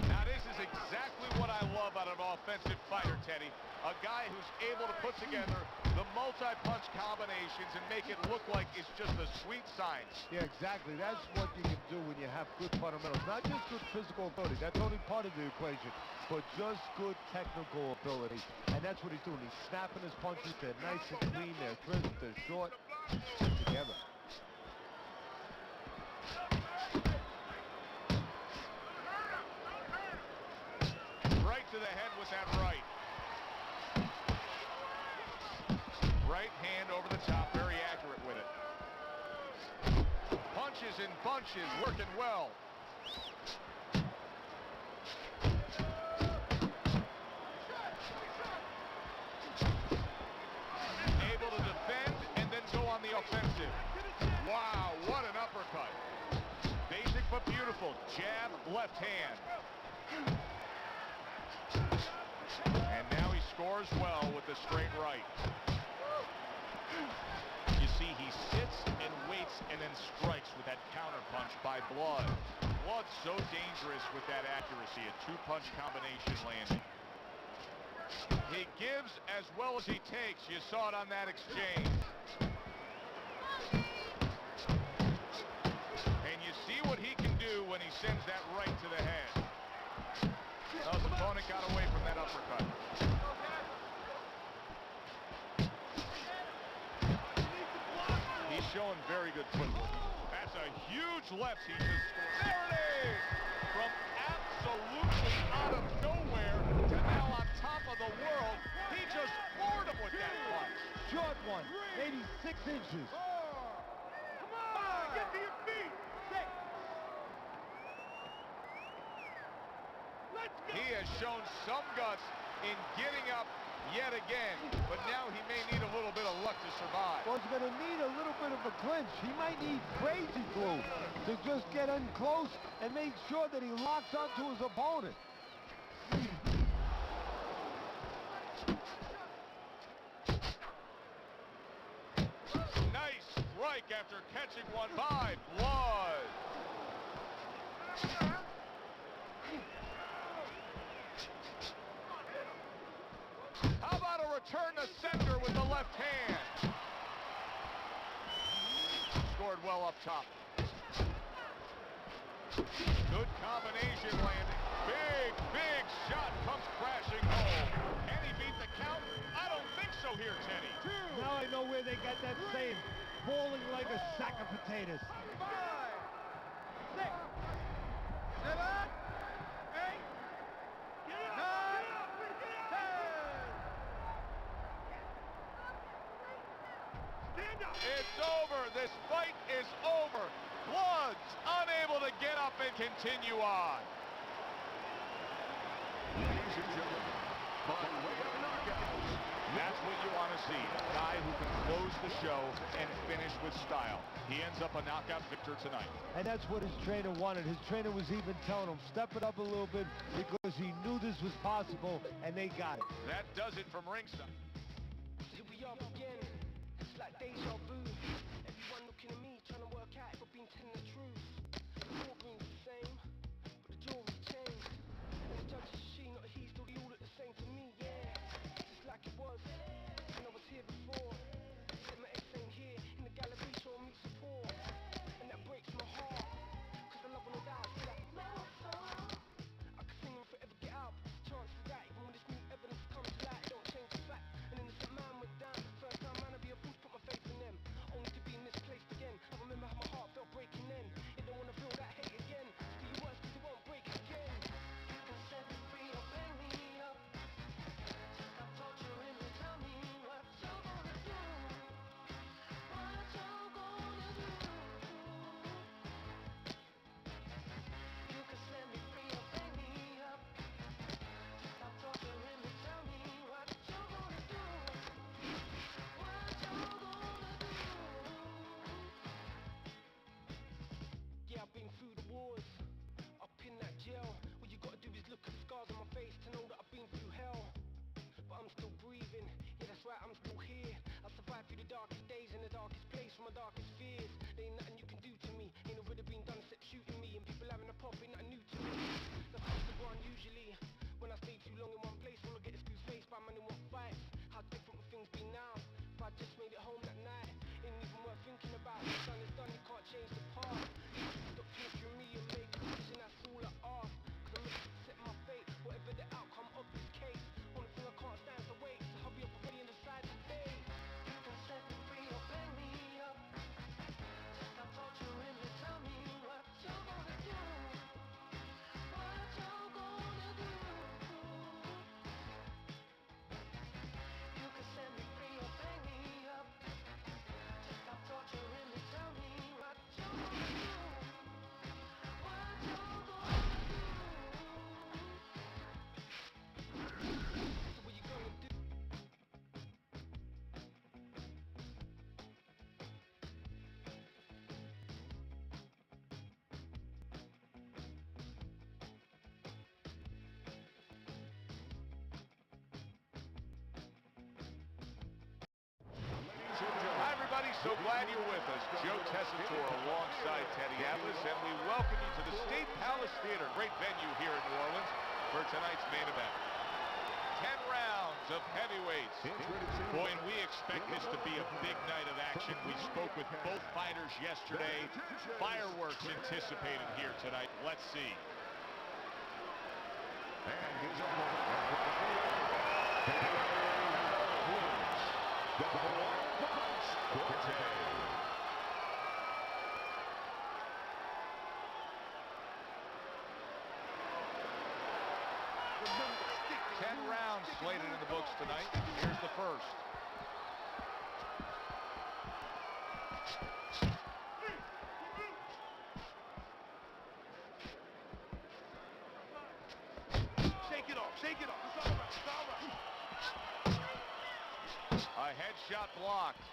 Now this is exactly what I love out of an offensive fighter, Teddy. A guy who's able to put together the multi-punch combinations and make it look like it's just a sweet science. Yeah, exactly. That's what you can do when you have good fundamentals. Not just good physical ability. That's only part of the equation. But just good technical ability. And that's what he's doing. He's snapping his punches. They're nice and clean. They're crisp. They're short. Put together. Right to the head with that right. Right hand over the top, very accurate with it. Punches and bunches, working well. Able to defend and then go on the offensive. Wow, what an uppercut. Basic but beautiful. Jab, left hand. And now he scores well with the straight right. You see, he sits and waits and then strikes with that counter punch by Blood. Blood's so dangerous with that accuracy, a two-punch combination landing. He gives as well as he takes. You saw it on that exchange. And you see what he can do when he sends that right to the head. His opponent got away from that uppercut. He's showing very good footwork. That's a huge left he just scored. There it is! From absolutely out of nowhere to now on top of the world, he just floored him with that punch. Short one, 86 inches. Come on, get to your feet. 6. Let's go. He has shown some guts in getting up yet again, but now he may need a little bit of luck to survive. Well, he's going to need a little bit of a clinch. He might need crazy glue to just get in close and make sure that he locks onto his opponent. Nice strike after catching one by Blood. How about a return to center with the left hand? Scored well up top. Good combination landing. Big shot comes crashing home. Can he beat the count? I don't think so here, Teddy. Now I know where they got that saying, falling like a sack of potatoes. 5, 6, 7, 8, 9, 10. Stand up. It's over. This fight is over. Blood's unable to get up and continue on. Ladies and gentlemen, by way of knockout, That's what you want to see. A guy who can close the show and finish with style. He ends up a knockout victor tonight. And that's what his trainer wanted. His trainer was even telling him, step it up a little bit because he knew this was possible, and they got it. That does it from ringside. Here we are again. It's like deja vu. Everyone looking at me, trying to work out if I've been telling the truth. The courtroom's the same, but the jury's changed. And the judge is she, not a he, still they all look the same to me, yeah. Just like it was when I was here before. Said my ex ain't here, in the gallery showing me support. one usually. When I stay too long in one place, all I get is goose face by man who won't fight. How different will things be now? If I just made it home that night, ain't even worth thinking about. The done is done, you can't change the past. Stop torturing me and make a decision, that's all I ask. Cause I'm ready to set my fate, whatever the outcome of this case. Only thing I can't stand is to wait, so hurry up already and decide today. You can set me free or bang me up. Stop torturing me, tell me what you're gonna do. What you're gonna do. You can set me free or bang me up. Just stop torturing me, tell me what you're gonna do. What you're gonna do. So what you gonna do? Hi, everybody. So glad you're with us. Joe Tessitore alongside Teddy Atlas, and we welcome you to the State Palace Theater, great venue here in New Orleans, for tonight's main event. 10 rounds of heavyweights. Boy, and we expect this to be a big night of action. We spoke with both fighters yesterday. Fireworks anticipated here tonight. Let's see. And his opponent, Remember, stick to 10 rounds slated in the books tonight. Here's the first. Shake it off, shake it off. It's all right, it's all right. A headshot blocked.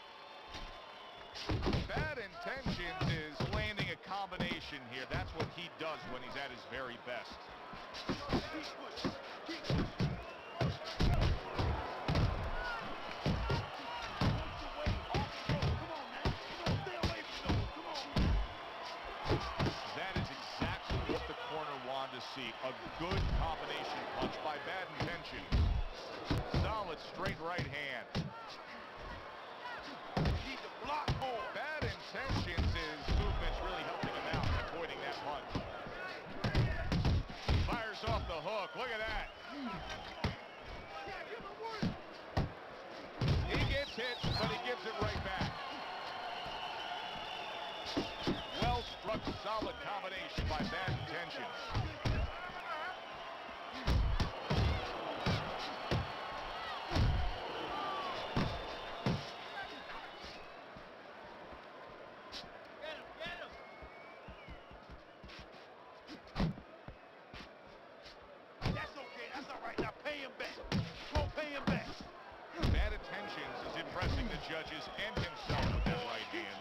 Bad Intentions is landing a combination here. That's what he does when he's at his very best. Keep pushing, keep pushing. That is exactly what the corner wanted to see. A good combination punch by Bad Intentions. Solid straight right hand. Need to block more. Bad Intentions' movement's really helping him out, avoiding that punch. Fires off the hook. Look at that. He gets hit, but he gives it right back. Well struck, solid combination by Bad Intentions. That's okay, that's all right. Now pay him back. Go pay him back. Bad Intentions is impressing the judges and himself with that right hand.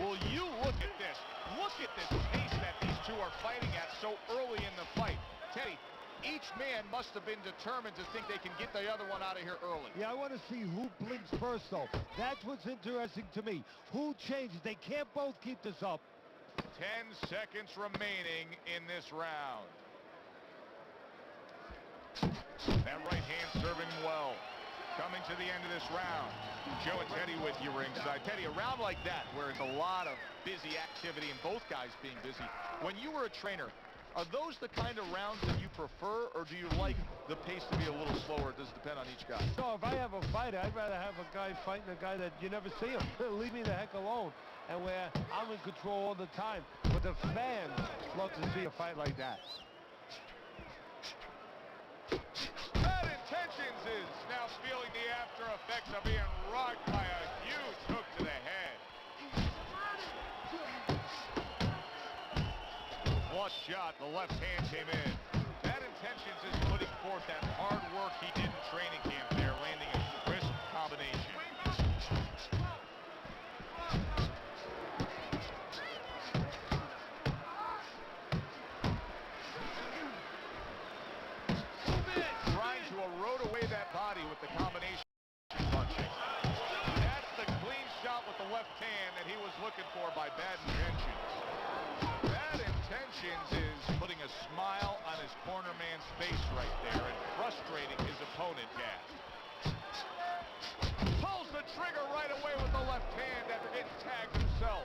Will you look at this? Look at this pace that these two are fighting at so early in the fight. Teddy, each man must have been determined to think they can get the other one out of here early. Yeah, I want to see who blinks first, though. That's what's interesting to me. Who changes? They can't both keep this up. 10 seconds remaining in this round. That right hand serving him well. Coming to the end of this round. Joe and Teddy with you ringside. Teddy, a round like that where it's a lot of busy activity and both guys being busy. When you were a trainer, are those the kind of rounds that you prefer, or do you like the pace to be a little slower? It does depend on each guy. So if I have a fighter, I'd rather have a guy fighting a guy that you never see him. Leave me the heck alone. And where I'm in control all the time. But the fans love to see a fight like that. Bad Intentions is now feeling the after effects of being rocked by a huge hook to the head. Flush shot, the left hand came in. Bad Intentions is putting forth that hard work he did in training camp there, landing a crisp combination. Trying to erode away that body with the combination punching. That's the clean shot with the left hand that he was looking for by Bad Intentions. Bad Intentions is putting a smile on his his corner man's face right there and frustrating his opponent, Gaz. Pulls the trigger right away with the left hand after getting tagged himself.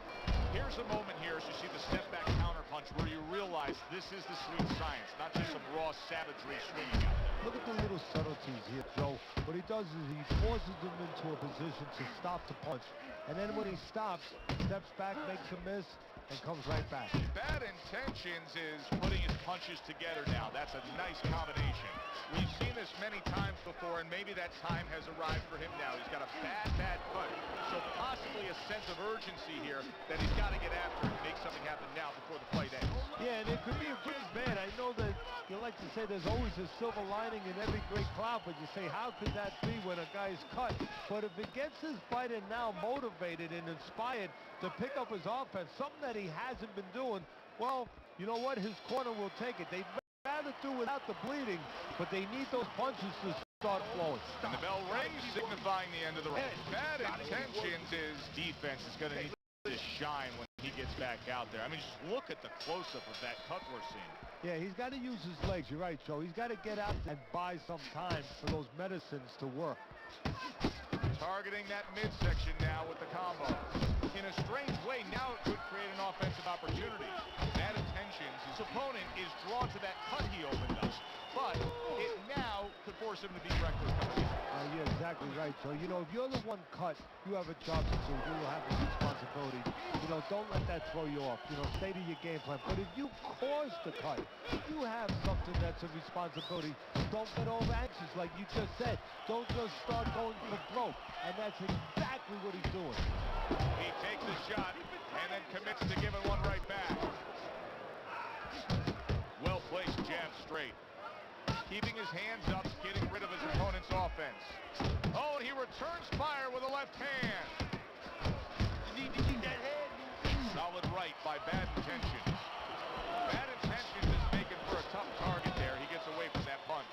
Here's a moment here as you see the step-back counterpunch where you realize this is the sweet science, not just some raw savagery swinging out there. Look at the little subtleties here, Joe. What he does is he forces them into a position to stop the punch. And then when he stops, steps back, makes a miss, and comes right back. Bad Intentions is putting his punches together now. That's a nice combination. We've seen this many times before, and maybe that time has arrived for him now. He's got a bad cut. So possibly a sense of urgency here that he's got to get after and make something happen now before the fight ends. Yeah, and it could be a good bad. I know that you like to say there's always a silver lining in every great cloud, but you say, how could that be when a guy's cut? But if it gets his fighter now motivated and inspired to pick up his offense, something that he hasn't been doing, well, you know what? His corner will take it. They'd rather do without the bleeding, but they need those punches to start flowing. And the bell rings, signifying the end of the round. Bad Intentions is defense is going to need to shine when he gets back out there. I mean, just look at the close-up of that cut we're seeing. Yeah, he's got to use his legs. You're right, Joe. He's got to get out and buy some time for those medicines to work. Targeting that midsection now with the combo. In a strange way, now it could create an offensive opportunity. Bad Intentions, his opponent is drawn to that cut he opened up. But it now could force him to be reckless coming in. You're exactly right, Joe. You know, if you're the one cut, you have a job to do. You will have a responsibility. You know, don't let that throw you off. You know, stay to your game plan. But if you cause the cut, you have something that's a responsibility. Don't get over anxious like you just said. Don't just start going for broke. And that's exactly what he's doing. He takes a shot and then commits to giving one right back. Well-placed jab straight. Keeping his hands up, getting rid of his opponent's offense. Oh, and he returns fire with a left hand. Did you see that head? Solid right by Bad Intentions. Bad Intentions is making for a tough target there. He gets away from that punch.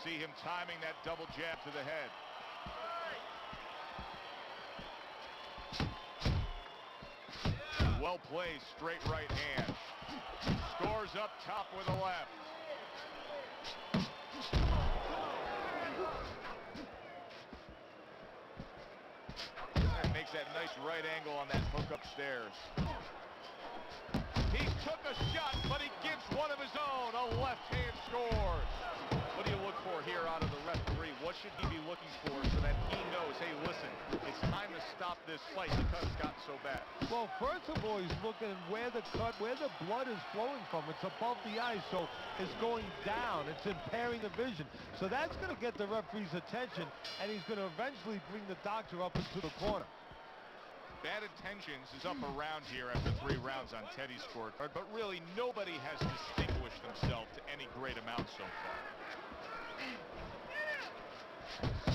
See him timing that double jab to the head. Well placed, straight right hand. Scores up top with a left. And makes that nice right angle on that hook upstairs. He took a shot, but he gives one of his own. A left hand scores. What do you look for here out of the referee? What should he be looking for so that he knows, hey, listen, it's time to stop this fight because it's gotten so bad? Well, first of all, he's looking where the cut, where the blood is flowing from. It's above the eye, so it's going down. It's impairing the vision. So that's going to get the referee's attention, and he's going to eventually bring the doctor up into the corner. Bad Intentions is up around here after 3 rounds on Teddy's scorecard, but really nobody has distinguished themselves to any great amount so far.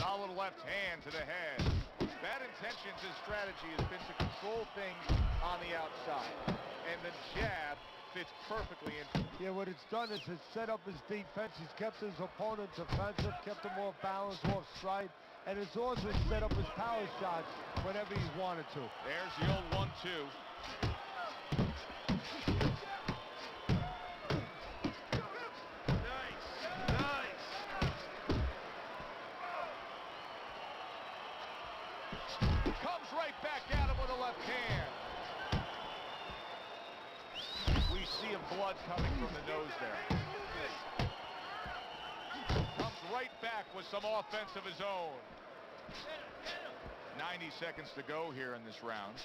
Solid left hand to the head. Bad Intentions' strategy has been to control things on the outside, and the jab fits perfectly in. Yeah, what it's done is it's set up his defense. He's kept his opponent defensive, kept him off balance, off stride, and it's also set up his power shots whenever he's wanted to. There's the old 1-2. Comes right back at him with a left hand. We see a blood coming from the nose there. Comes right back with some offense of his own. 90 seconds to go here in this round.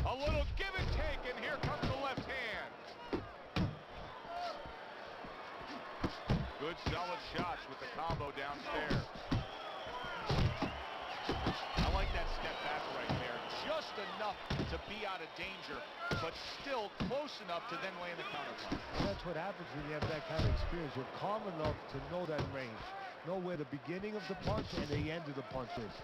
A little give and take, and here comes the left hand. Good solid shots with the combo downstairs. I like that step back right there. Just enough to be out of danger, but still close enough to then land the counterpunch. That's what happens when you have that kind of experience. You're calm enough to know that range. Know where the beginning of the punch and the end of the punch is.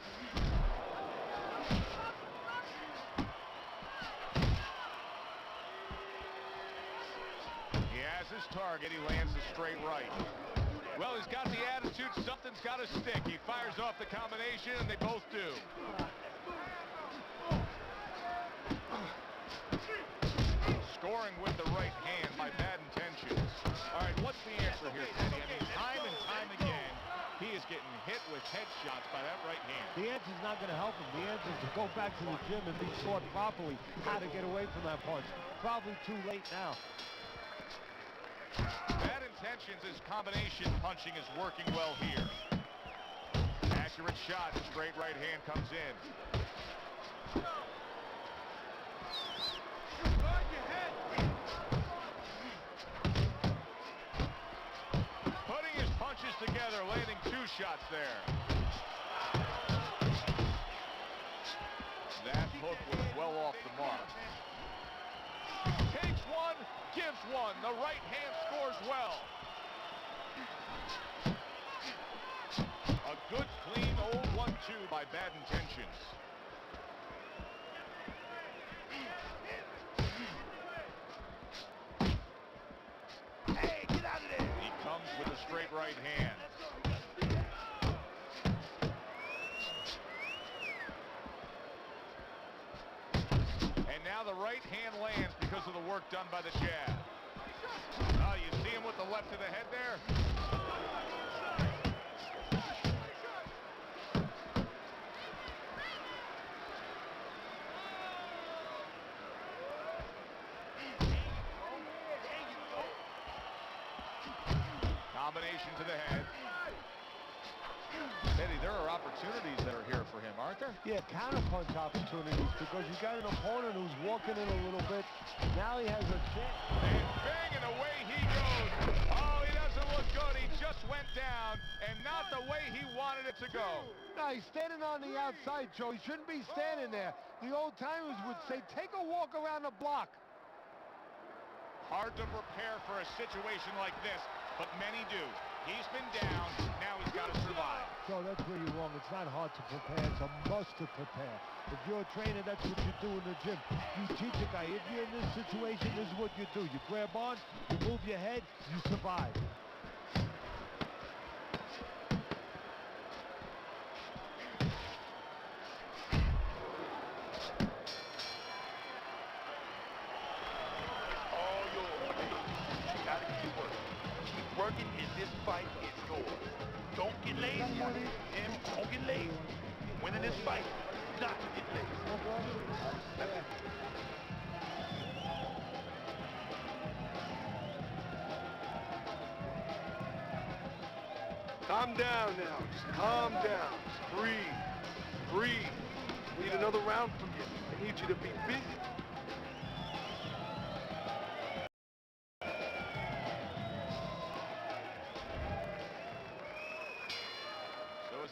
has his target. He lands a straight right. Well, he's got the attitude. Something's got to stick. He fires off the combination, and they both do. Scoring with the right hand by Bad Intentions. All right, what's the answer here, Teddy? I mean, time and time again, he is getting hit with headshots by that right hand. The answer's not going to help him. The answer is to go back to the gym and be taught properly how to get away from that punch. Probably too late now. Bad Intentions, his combination punching is working well here. Accurate shot, straight right hand comes in. Putting his punches together, landing 2 shots there. That hook was well off the mark. Takes one, gives one. The right hand scores well. A good, clean, old 1-2 by Bad Intentions. Hey, get out of there! He comes with a straight right hand. And now the right hand lands because of the work done by the jab. Oh, you see him with the left to the head there? Combination to the head. Eddie, there are opportunities that are here for him, aren't there? Yeah, counterpunch opportunities, because you got an opponent who's walking in a little bit. Now he has a chance. And bang, and away he goes. Oh, he doesn't look good. He just went down, and not the way he wanted it to go. No, he's standing on the outside, Joe. He shouldn't be standing there. The old-timers would say, take a walk around the block. Hard to prepare for a situation like this, but many do. He's been down, now he's got to survive. Joe, that's where you're wrong. It's not hard to prepare. It's a must to prepare. If you're a trainer, that's what you do in the gym. You teach a guy, if you're in this situation, this is what you do. You grab on, you move your head, you survive. Working in this fight is yours. Don't get lazy. Him, don't get lazy. Winning this fight, not to get lazy. Calm down now. Just calm down. Just breathe. Breathe. Need another round from you. I need you to be busy.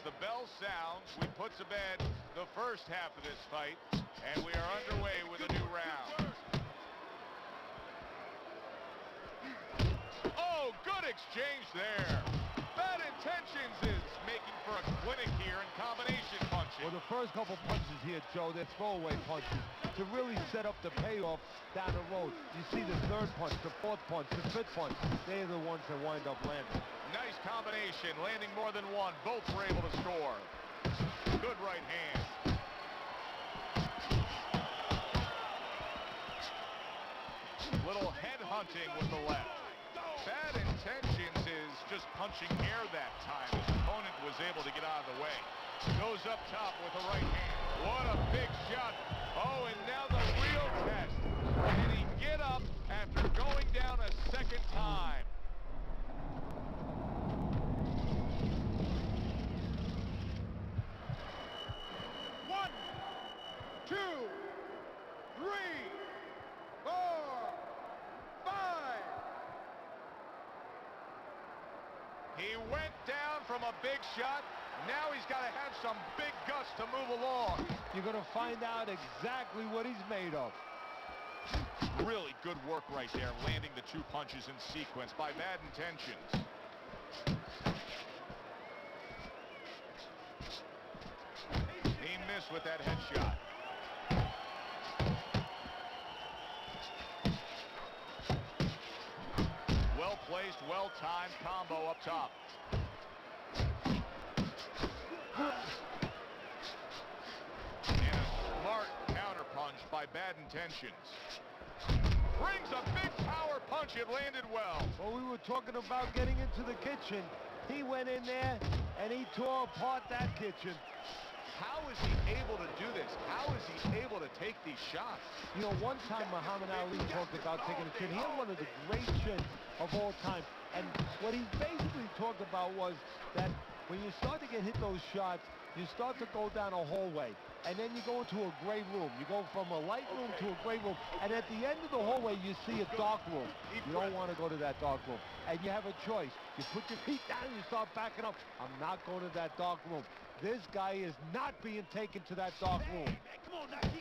The bell sounds, we put to bed the first half of this fight, and we are underway with a new round. Oh, good exchange there. Bad Intentions is making for a clinic here in combination punching. Well, the first couple punches here, Joe, they're throwaway punches to really set up the payoff down the road. You see the third punch, the fourth punch, the fifth punch. They're the ones that wind up landing. Nice combination, landing more than one. Both were able to score. Good right hand. Little head hunting with the left. Bad Intentions is just punching air that time. His opponent was able to get out of the way. Goes up top with the right hand. What a big shot. Oh, and now the real test. Can he get up after going down a second time? He went down from a big shot. Now he's got to have some big guts to move along. You're going to find out exactly what he's made of. Really good work right there, landing the 2 punches in sequence by Bad Intentions. He missed with that headshot. Well-placed, well-timed combo up top. And a smart counterpunch by Bad Intentions. Brings a big power punch. It landed well. Well, we were talking about getting into the kitchen. He went in there and he tore apart that kitchen. How is he able to do this? How is he able to take these shots? You know, one time Muhammad Ali talked about taking a chin. He had one of the great chins of all time. And what he basically talked about was that when you start to get hit those shots, you start to go down a hallway. And then you go into a gray room. You go from a light room to a gray room. And at the end of the hallway, you see a dark room. You don't want to go to that dark room. And you have a choice. You put your feet down and you start backing up. I'm not going to that dark room. This guy is not being taken to that dark room.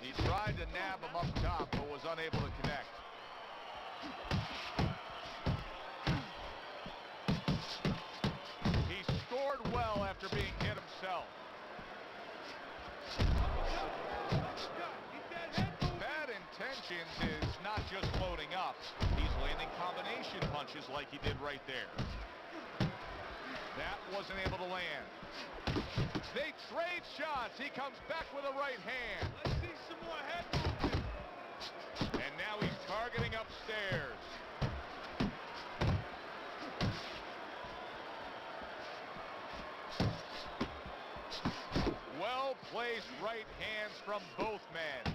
He tried to nab him up top, but was unable to connect. He scored well after being hit himself. Bad Intentions is not just loading up. He's landing combination punches like he did right there. That wasn't able to land. They trade shots. He comes back with a right hand. Let's see some more head movement. And now he's targeting upstairs. Well-placed right hands from both men.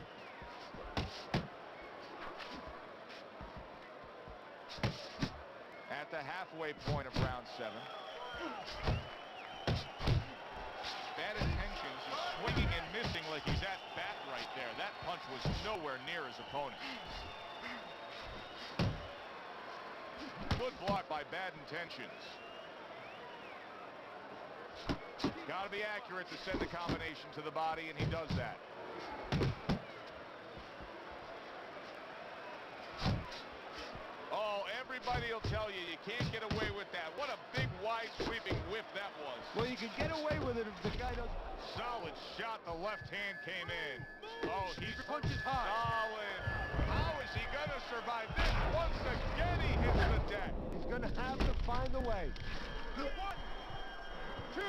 At the halfway point of round 7. Bad Intentions is swinging and missing like he's at bat right there. That punch was nowhere near his opponent. Good block by Bad Intentions. Got to be accurate to send the combination to the body, and he does that. Oh, everybody will tell you, you can't get away with that. What a big, wide, sweeping whip that was. Well, you can get away with it if the guy doesn't. Solid shot. The left hand came in. Oh, he's Punches high. solid. How is he going to survive this? Once again, he hits the deck. He's going to have to find a way. 1, 2,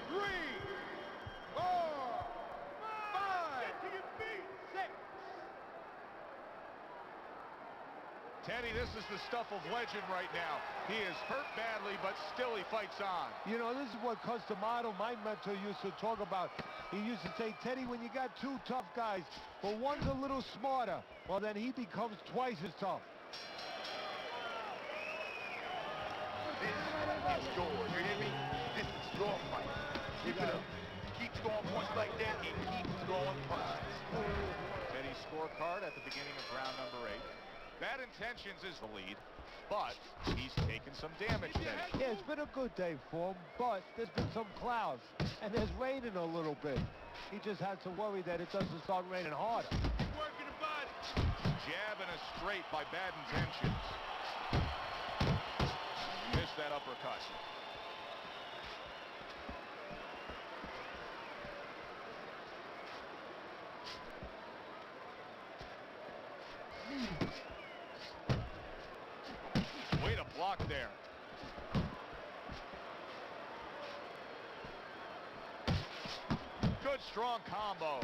3, 4, 5, 6. Teddy, this is the stuff of legend right now. He is hurt badly, but still he fights on. You know, this is what Customato, my mentor, used to talk about. He used to say, Teddy, when you got two tough guys, but one's a little smarter, well, then he becomes twice as tough. This is yours, you hear me? This is your fight. Keep it up. Keep scoring points like that and keep throwing punches. Teddy's scorecard at the beginning of round number 8. Bad Intentions is the lead, but he's taken some damage, Teddy. Yeah, it's been a good day for him, but there's been some clouds, and there's raining a little bit. He just had to worry that it doesn't start raining harder. Working the body. Jab and a straight by Bad Intentions. Missed that uppercut. Way to block there. Good strong combo.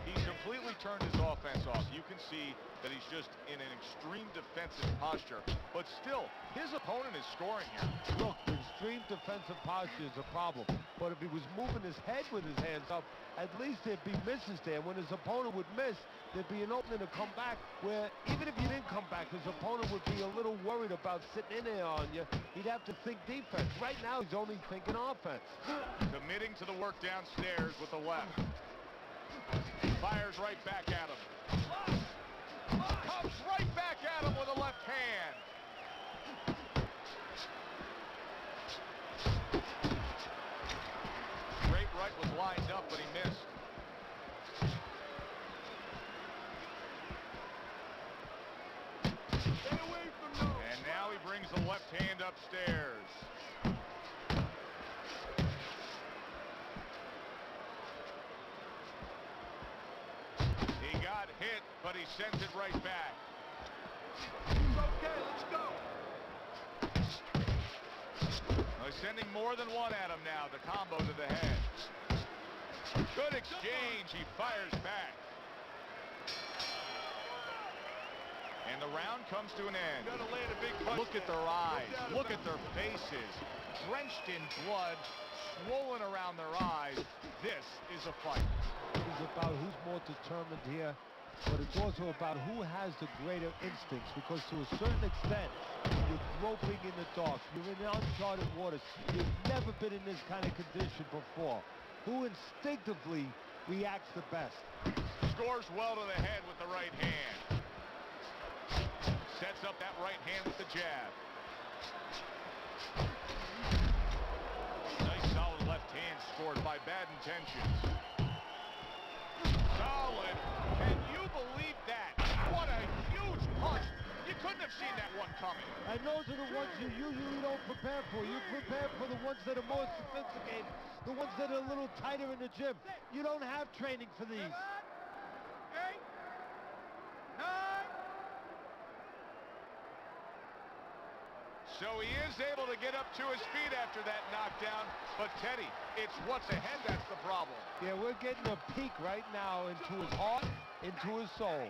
He's completely turned his offense off. You can see that he's just in an extreme defensive posture, but still, his opponent is scoring here. Look, the extreme defensive posture is a problem, but if he was moving his head with his hands up, at least there'd be misses there. When his opponent would miss, there'd be an opening to come back where even if you didn't come back, his opponent would be a little worried about sitting in there on you. He'd have to think defense. Right now, he's only thinking offense. Committing to the work downstairs with the left. Fires right back at him. Comes right back at him with a left hand. Straight right was lined up, but he missed. Stay away from those. And now he brings the left hand upstairs. He got but he sends it right back. It's okay, let's go. They're sending more than one at him now. The combo to the head. Good exchange. He fires back. And the round comes to an end. Gotta land a big punch. Look at their eyes. Look at their faces. Drenched in blood, swollen around their eyes. This is a fight. It's about who's more determined here, but it's also about who has the greater instincts, because to a certain extent, you're groping in the dark. You're in uncharted waters. You've never been in this kind of condition before. Who instinctively reacts the best? Scores well to the head with the right hand. Sets up that right hand with the jab. Nice solid left hand scored by Bad Intentions. Solid. Can you believe that? What a huge punch. You couldn't have seen that one coming. And those are the ones you usually don't prepare for. You prepare for the ones that are more sophisticated, the ones that are a little tighter in the gym. You don't have training for these. 7, 8, 9. So he is able to get up to his feet after that knockdown. But Teddy, it's what's ahead that's the problem. Yeah, we're getting a peek right now into his heart, into his soul.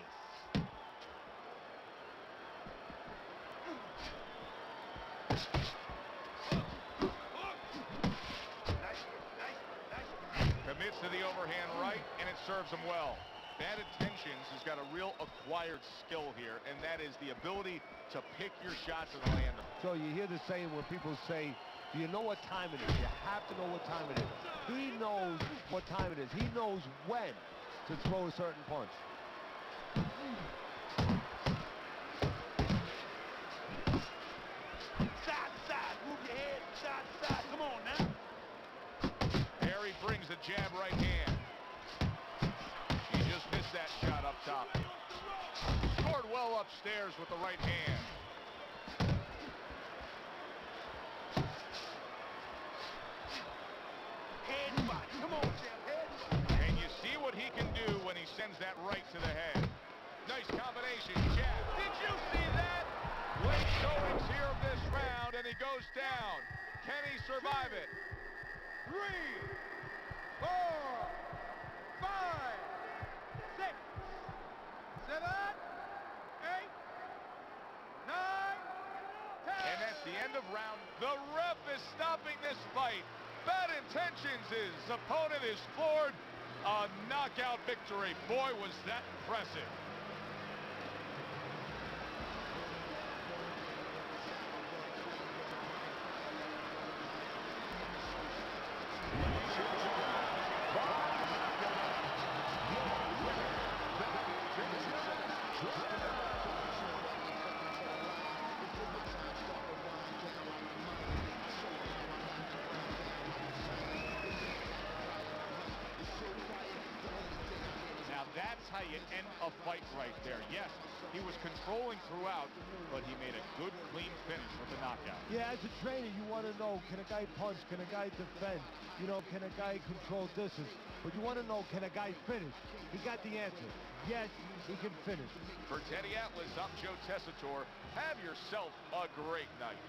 Commits to the overhand right, and it serves him well. Bad Intentions has got a real acquired skill here, and that is the ability to pick your shots and land them. So you hear the saying when people say, do you know what time it is? You have to know what time it is. He knows what time it is. He knows when to throw a certain punch. Side to side, move your head, side to side. Come on now. Harry brings the jab right hand. He just missed that shot up top. Scored well upstairs with the right hand. Head spot. Come on, champ, head. And you see what he can do when he sends that right to the head. Nice combination, jab. Did you see that? Late showings here of this round, and he goes down. Can he survive it? 3, 4, 5, 6, 7, 8, 9, 10. And that's the end of round. The ref is stopping this fight. Bad Intentions, his opponent is floored. A knockout victory. Boy, was that impressive. That's how you end a fight right there. Yes, he was controlling throughout, but he made a good, clean finish with the knockout. Yeah, as a trainer, you want to know, can a guy punch? Can a guy defend? You know, can a guy control distance? But you want to know, can a guy finish? He got the answer. Yes, he can finish. For Teddy Atlas, I'm Joe Tessitore. Have yourself a great night.